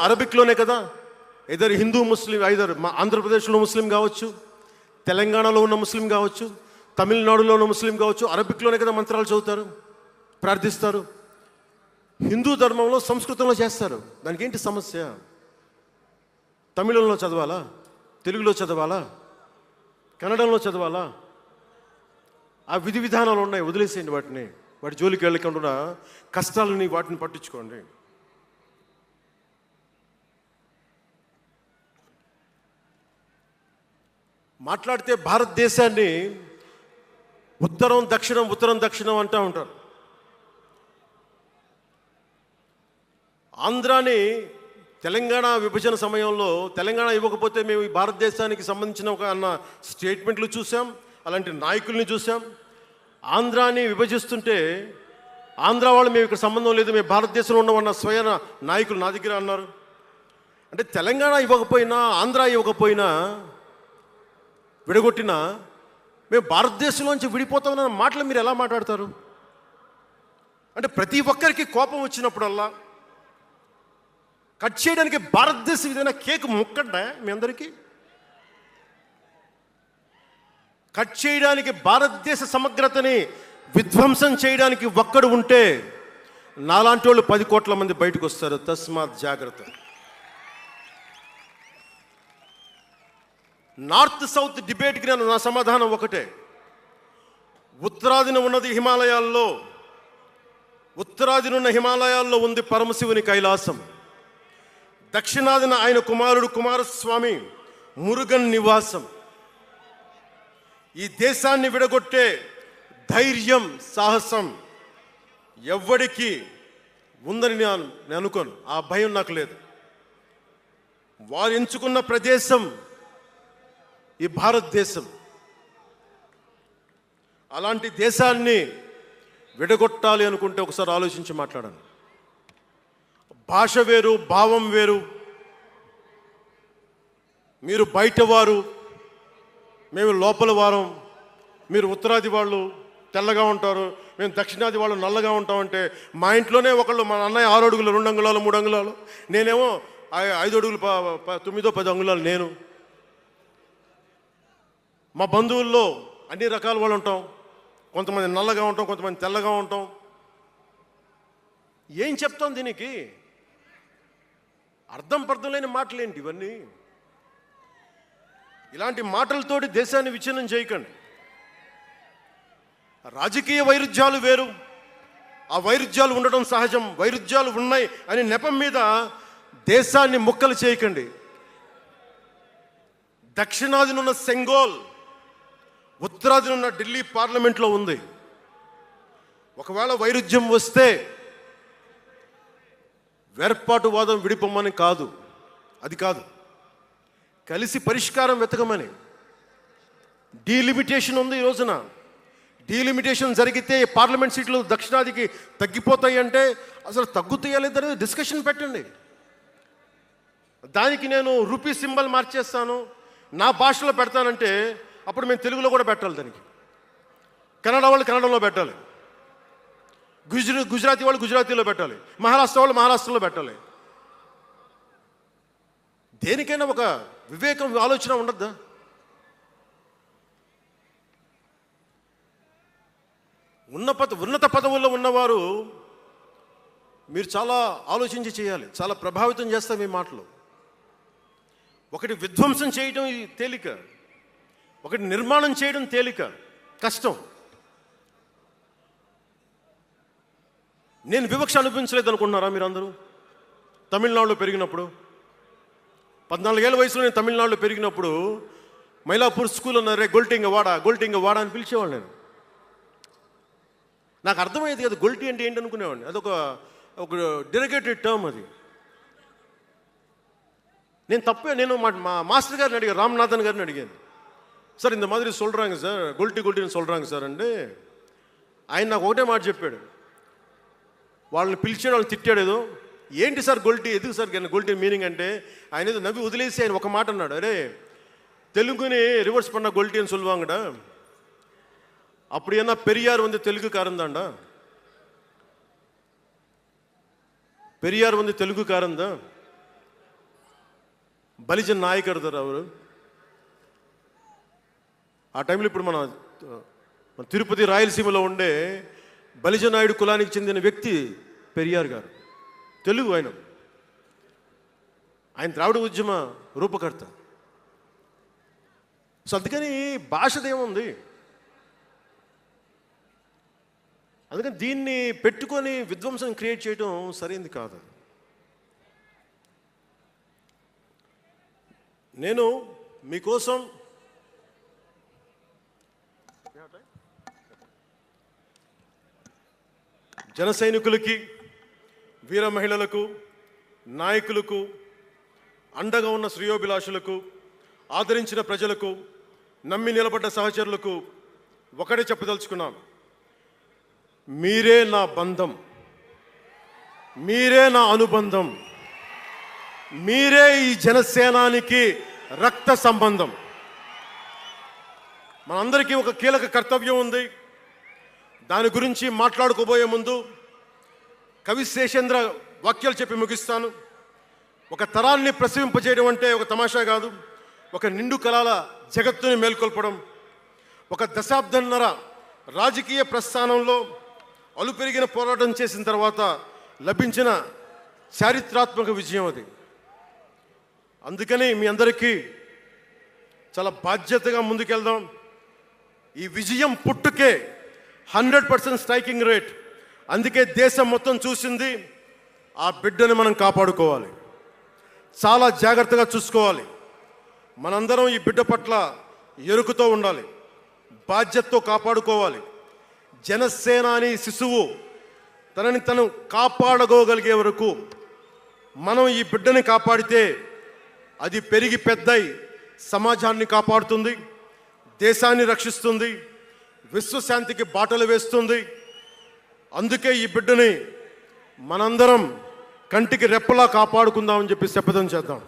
S1: అరబిక్లోనే కదా, ఐదర్ హిందూ ముస్లిం, ఐదర్ మా ఆంధ్రప్రదేశ్లో ముస్లిం కావచ్చు, తెలంగాణలో ఉన్న ముస్లిం కావచ్చు, తమిళనాడులో ఉన్న ముస్లిం కావచ్చు, అరబిక్లోనే కదా మంత్రాలు చదువుతారు, ప్రార్థిస్తారు. హిందూ ధర్మంలో సంస్కృతంలో చేస్తారు. దానికి ఏంటి సమస్య? తమిళంలో చదవాలా, తెలుగులో చదవాలా, కన్నడంలో చదవాలా? ఆ విధి విధానాలు ఉన్నాయి, వదిలేసేయండి వాటిని. వాటి జోలికి వెళ్ళకుండా కష్టాలని వాటిని పట్టించుకోండి. మాట్లాడితే భారతదేశాన్ని ఉత్తరం దక్షిణం అంటూ ఉంటారు. ఆంధ్రాని తెలంగాణ విభజన సమయంలో తెలంగాణ ఇవ్వకపోతే మేము ఈ భారతదేశానికి సంబంధించిన ఒక అన్న స్టేట్మెంట్లు చూసాం, అలాంటి నాయకుల్ని చూసాం. ఆంధ్రాని విభజిస్తుంటే ఆంధ్ర వాళ్ళు మేము ఇక్కడ సంబంధం లేదు, మేము భారతదేశంలో ఉన్నవన్న స్వయం నాయకులు నా దగ్గర అన్నారు. అంటే తెలంగాణ ఇవ్వకపోయినా, ఆంధ్ర ఇవ్వకపోయినా, విడగొట్టినా మేము భారతదేశంలోంచి విడిపోతామన్న మాటలు మీరు ఎలా మాట్లాడతారు? అంటే ప్రతి ఒక్కరికి కోపం వచ్చినప్పుడల్లా కట్ చేయడానికి భారతదేశం ఏదైనా కేక్ ముక్కడ్డా మీ అందరికీ? కట్ చేయడానికి, భారతదేశ సమగ్రతని విధ్వంసం చేయడానికి ఒక్కడు ఉంటే నాలాంటి వాళ్ళు 10 కోట్ల మంది బయటకు వస్తారు. తస్మాత్ జాగ్రత్త. నార్త్ సౌత్ డిబేట్కి నా సమాధానం ఒకటే. ఉత్తరాదిన ఉన్న హిమాలయాల్లో ఉంది పరమశివుని కైలాసం. దక్షిణాదిన ఆయన కుమారుడు కుమారస్వామి మురుగన్ నివాసం. ఈ దేశాన్ని విడగొట్టే ధైర్యం, సాహసం ఎవ్వడికి ఉందని నేను అనుకోను. ఆ భయం నాకు లేదు. వారు ఎంచుకున్న ప్రదేశం ఈ భారతదేశం. అలాంటి దేశాన్ని విడగొట్టాలి అనుకుంటే ఒకసారి ఆలోచించి మాట్లాడండి. భాష వేరు, భావం వేరు. మీరు బయటవారు, మేము లోపల వారం. మీరు ఉత్తరాది వాళ్ళు తెల్లగా ఉంటారు, మేము దక్షిణాది వాళ్ళు నల్లగా ఉంటామంటే, మా ఇంట్లోనే ఒకళ్ళు, మా అన్నయ్య 6 అడుగులు 2 అంగుళాలు 3 అంగుళాలు, నేనేమో 5 అడుగులు 9-10 అంగుళాలు నేను. మా బంధువుల్లో అన్ని రకాల వాళ్ళు ఉంటాం. కొంతమంది నల్లగా ఉంటాం, కొంతమంది తెల్లగా ఉంటాం. ఏం చెప్తాం దీనికి? అర్థం లేని మాటలేంటి ఇవన్నీ? ఇలాంటి మాటలతోటి దేశాన్ని విచ్ఛిన్నం చేయకండి. రాజకీయ వైరుధ్యాలు వేరు, ఆ వైరుధ్యాలు ఉండడం సహజం. వైరుధ్యాలు ఉన్నాయి అని నెపం మీద దేశాన్ని ముక్కలు చేయకండి. దక్షిణాదినున్న సెంగోల్, ఉత్తరాదినున్న ఢిల్లీ పార్లమెంట్లో ఉంది. ఒకవేళ వైరుధ్యం వస్తే వేర్పాటువాదం విడిపోమని కాదు, అది కాదు, కలిసి పరిష్కారం వెతకమని. డీలిమిటేషన్ ఉంది ఈ రోజున. డీలిమిటేషన్ జరిగితే పార్లమెంట్ సీట్లు దక్షిణాదికి తగ్గిపోతాయి అంటే అసలు తగ్గుతాయా లేదనేది డిస్కషన్ పెట్టండి. దానికి నేను రూపీ సింబల్ మార్చేస్తాను, నా భాషలో పెడతానంటే అప్పుడు మేము తెలుగులో కూడా పెట్టాలి. దానికి కన్నడ వాళ్ళు కన్నడంలో పెట్టాలి, గుజరాతీ వాళ్ళు గుజరాతీలో పెట్టాలి, మహారాష్ట్ర వాళ్ళు మహారాష్ట్రలో పెట్టాలి. దేనికైనా ఒక వివేకం, ఆలోచన ఉండద్దా? ఉన్నత పదవుల్లో ఉన్నవారు మీరు చాలా ఆలోచించి చేయాలి. చాలా ప్రభావితం చేస్తాయి మీ మాటలు. ఒకటి విధ్వంసం చేయడం తేలిక, ఒకటి నిర్మాణం చేయడం తేలిక, కష్టం. నేను వివక్ష అనిపించలేదు అనుకుంటున్నారా మీరు అందరూ? తమిళనాడులో పెరిగినప్పుడు 14 ఏళ్ళ వయసులో నేను తమిళనాడులో పెరిగినప్పుడు మైలాపూర్ స్కూల్ అన్నారే, గొల్టింగ వాడ అని పిలిచేవాడు. నేను నాకు అర్థమయ్యేది కదా గొల్టి అంటే ఏంటి అనుకునేవాడిని. అదొక డెరిగేటెడ్ టర్మ్. అది నేను మా మాస్టర్ గారిని అడిగాను, రామ్నాథన్ గారిని అడిగాను, సార్ ఇంత మాదిరి சொல்கிறாங்க సార్, గొల్టిని சொல்கிறாங்க సార్ అంటే ఆయన నాకు ఒకటే మాట చెప్పాడు. వాళ్ళని పిలిచాడు, వాళ్ళని తిట్టాడు ఏదో. ఏంటి సార్ గొల్టి, ఎందుకు సార్ గొల్టి మీనింగ్ అంటే ఆయన ఏదో నవ్వి వదిలేసి ఆయన ఒక మాట అన్నాడు, అరే தெலுங்குని రివర్స్ பண்ண గొల్టి అని சொல்லுவாங்கடா, அப்படி என்ன பெரியார் வந்து தெலுங்குக்காரன் தான்டா, పెరియార్ வந்து తెలుగుకారన్ దా, బలిజన్ నాయకర్ దారు అవరు. ఆ టైంలో ఇప్పుడు మన తిరుపతి రాయలసీమలో ఉండే బలిజ నాయుడు కులానికి చెందిన వ్యక్తి పెరియార్ గారు, తెలుగు ఆయన ద్రావిడ ఉద్యమ రూపకర్త. సో అందుకని భాషదేముంది, అందుకని దీన్ని పెట్టుకొని విధ్వంసం క్రియేట్ చేయడం సరైనది కాదు. నేను మీకోసం జన సైనికులకి, వీర మహిళలకు, నాయకులకు, అండగా ఉన్న శ్రేయోభిలాషులకు, ఆదరించిన ప్రజలకు, నమ్మి నిలబడ్డ సహచరులకు ఒకటే చెప్పదలుచుకున్నాం, మీరే నా బంధం, మీరే నా అనుబంధం, మీరే ఈ జనసేనానికి రక్త సంబంధం. మనందరికీ ఒక కీలక కర్తవ్యం ఉంది. దాని గురించి మాట్లాడుకోబోయే ముందు కవి శేషేంద్ర వాక్యాలు చెప్పి ముగిస్తాను. ఒక తరాన్ని ప్రసవింపజేయడం అంటే ఒక తమాషా కాదు, ఒక నిండు కళల జగత్తుని మేల్కొల్పడం. ఒక దశాబ్దన్నర రాజకీయ ప్రస్థానంలో అలుపెరిగిన పోరాటం చేసిన తర్వాత లభించిన చారిత్రాత్మక విజయం అది. అందుకని మీ అందరికీ చాలా బాధ్యతగా ముందుకెళ్దాం. ఈ విజయం పుట్టుకే 100% స్ట్రైకింగ్ రేట్. అందుకే దేశం మొత్తం చూసింది. ఆ బిడ్డని మనం కాపాడుకోవాలి, చాలా జాగ్రత్తగా చూసుకోవాలి. మనందరం ఈ బిడ్డ పట్ల ఎరుకుతో ఉండాలి, బాధ్యతతో కాపాడుకోవాలి. జనసేనాని శిశువు తనని తను కాపాడుకోగలిగే వరకు మనం ఈ బిడ్డని కాపాడితే అది పెరిగి పెద్దయి సమాజాన్ని కాపాడుతుంది, దేశాన్ని రక్షిస్తుంది, విశ్వశాంతికి బాటలు వేస్తుంది. అందుకే ఈ బిడ్డని మనందరం కంటికి రెప్పలా కాపాడుకుందామని చెప్పి శపథం చేద్దాం.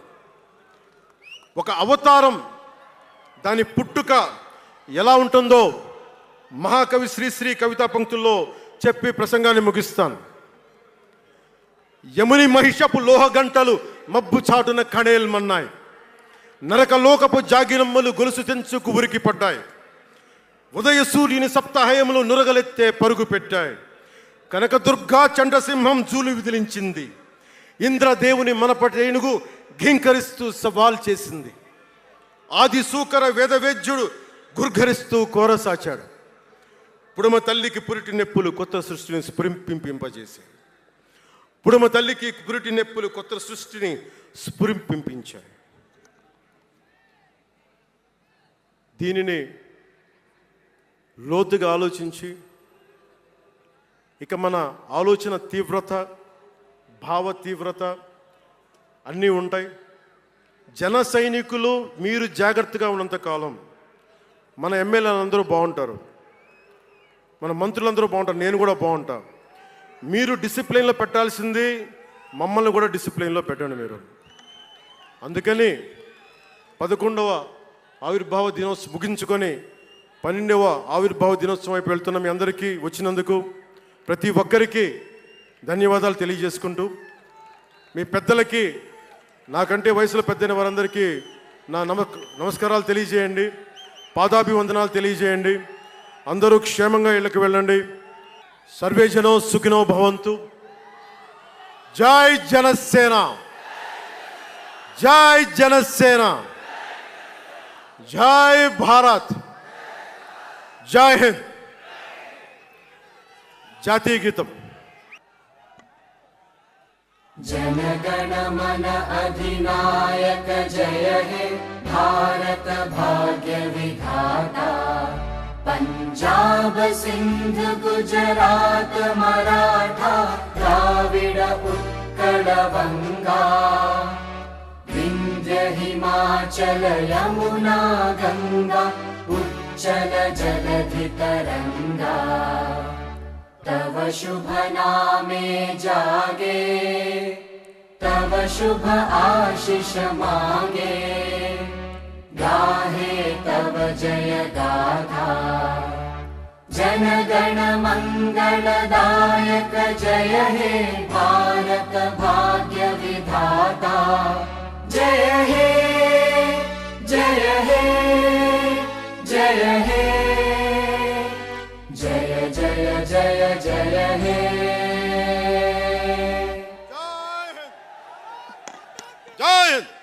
S1: ఒక అవతారం, దాని పుట్టుక ఎలా ఉంటుందో మహాకవి శ్రీశ్రీ కవితా పంక్తుల్లో చెప్పి ప్రసంగాన్ని ముగిస్తాను. యముని మహిషపు లోహ గంటలు మబ్బు చాటున కణేల్మన్నాయి, నరకలోకపు జాగినమ్మలు గొలుసు తెంచుకు ఉరికి పడ్డాయి, ఉదయ సూర్యుని సప్తాహయములు నురగలెత్తే పరుగు పెట్టాయి, కనకదుర్గా చండసింహం జూలు విదిలించింది, ఇంద్రదేవుని మనపటేనుగు ఘీంకరిస్తూ సవాల్ చేసింది, ఆది సూకర వేదవేద్యుడు గుర్ఘరిస్తూ కోరసాచాడు, పుడమ తల్లికి పురిటి నెప్పులు కొత్త సృష్టిని స్ఫురింపింపజేశాయి, పుడమ తల్లికి పురిటి నెప్పులు కొత్త సృష్టిని స్ఫురింపించాయి. దీనిని లోతుగా ఆలోచించి, ఇక మన ఆలోచన తీవ్రత, భావ తీవ్రత అన్నీ ఉంటాయి. జన సైనికులు మీరు జాగ్రత్తగా ఉన్నంత కాలం మన ఎమ్మెల్యేలు అందరూ బాగుంటారు, మన మంత్రులందరూ బాగుంటారు, నేను కూడా బాగుంటా. మీరు డిసిప్లిన్లో పెట్టాల్సింది మమ్మల్ని కూడా డిసిప్లిన్లో పెట్టండి మీరు. అందుకని 11వ ఆవిర్భావ దినోత్సవం ముగించుకొని 12వ ఆవిర్భావ దినోత్సవం వైపు వెళ్తున్న మీ అందరికీ వచ్చినందుకు ప్రతి ఒక్కరికి ధన్యవాదాలు తెలియజేసుకుంటూ, మీ పెద్దలకి, నాకంటే వయసులో పెద్దైన వారందరికీ నా నమస్కారాలు తెలియజేయండి, పాదాభివందనాలు తెలియజేయండి. అందరూ క్షేమంగా ఇళ్ళకి వెళ్ళండి. సర్వే జనో సుఖినో భవంతు. జై జనసేన, జై జనసేన, జై భారత్, జై హింద్. జాతీయ గీతం.
S2: जनगण मन अधिनायक जय हे भारत भाग्य विधाता, पंजाब सिंध गुजरात मराठा द्राविड उत्कल बंगा, विंध्य हिमाचल यमुना गंगा उच्चल जलधि तरंगा तव शुभ नामे जागे तव शुभ आशीष मांगे गाहे तव जय गाथा जन गण मंगलदायक जय हे भारत भाग्य विधाता जय हे जय हे जय हे जय जय जय जय हे
S1: जय हिंद।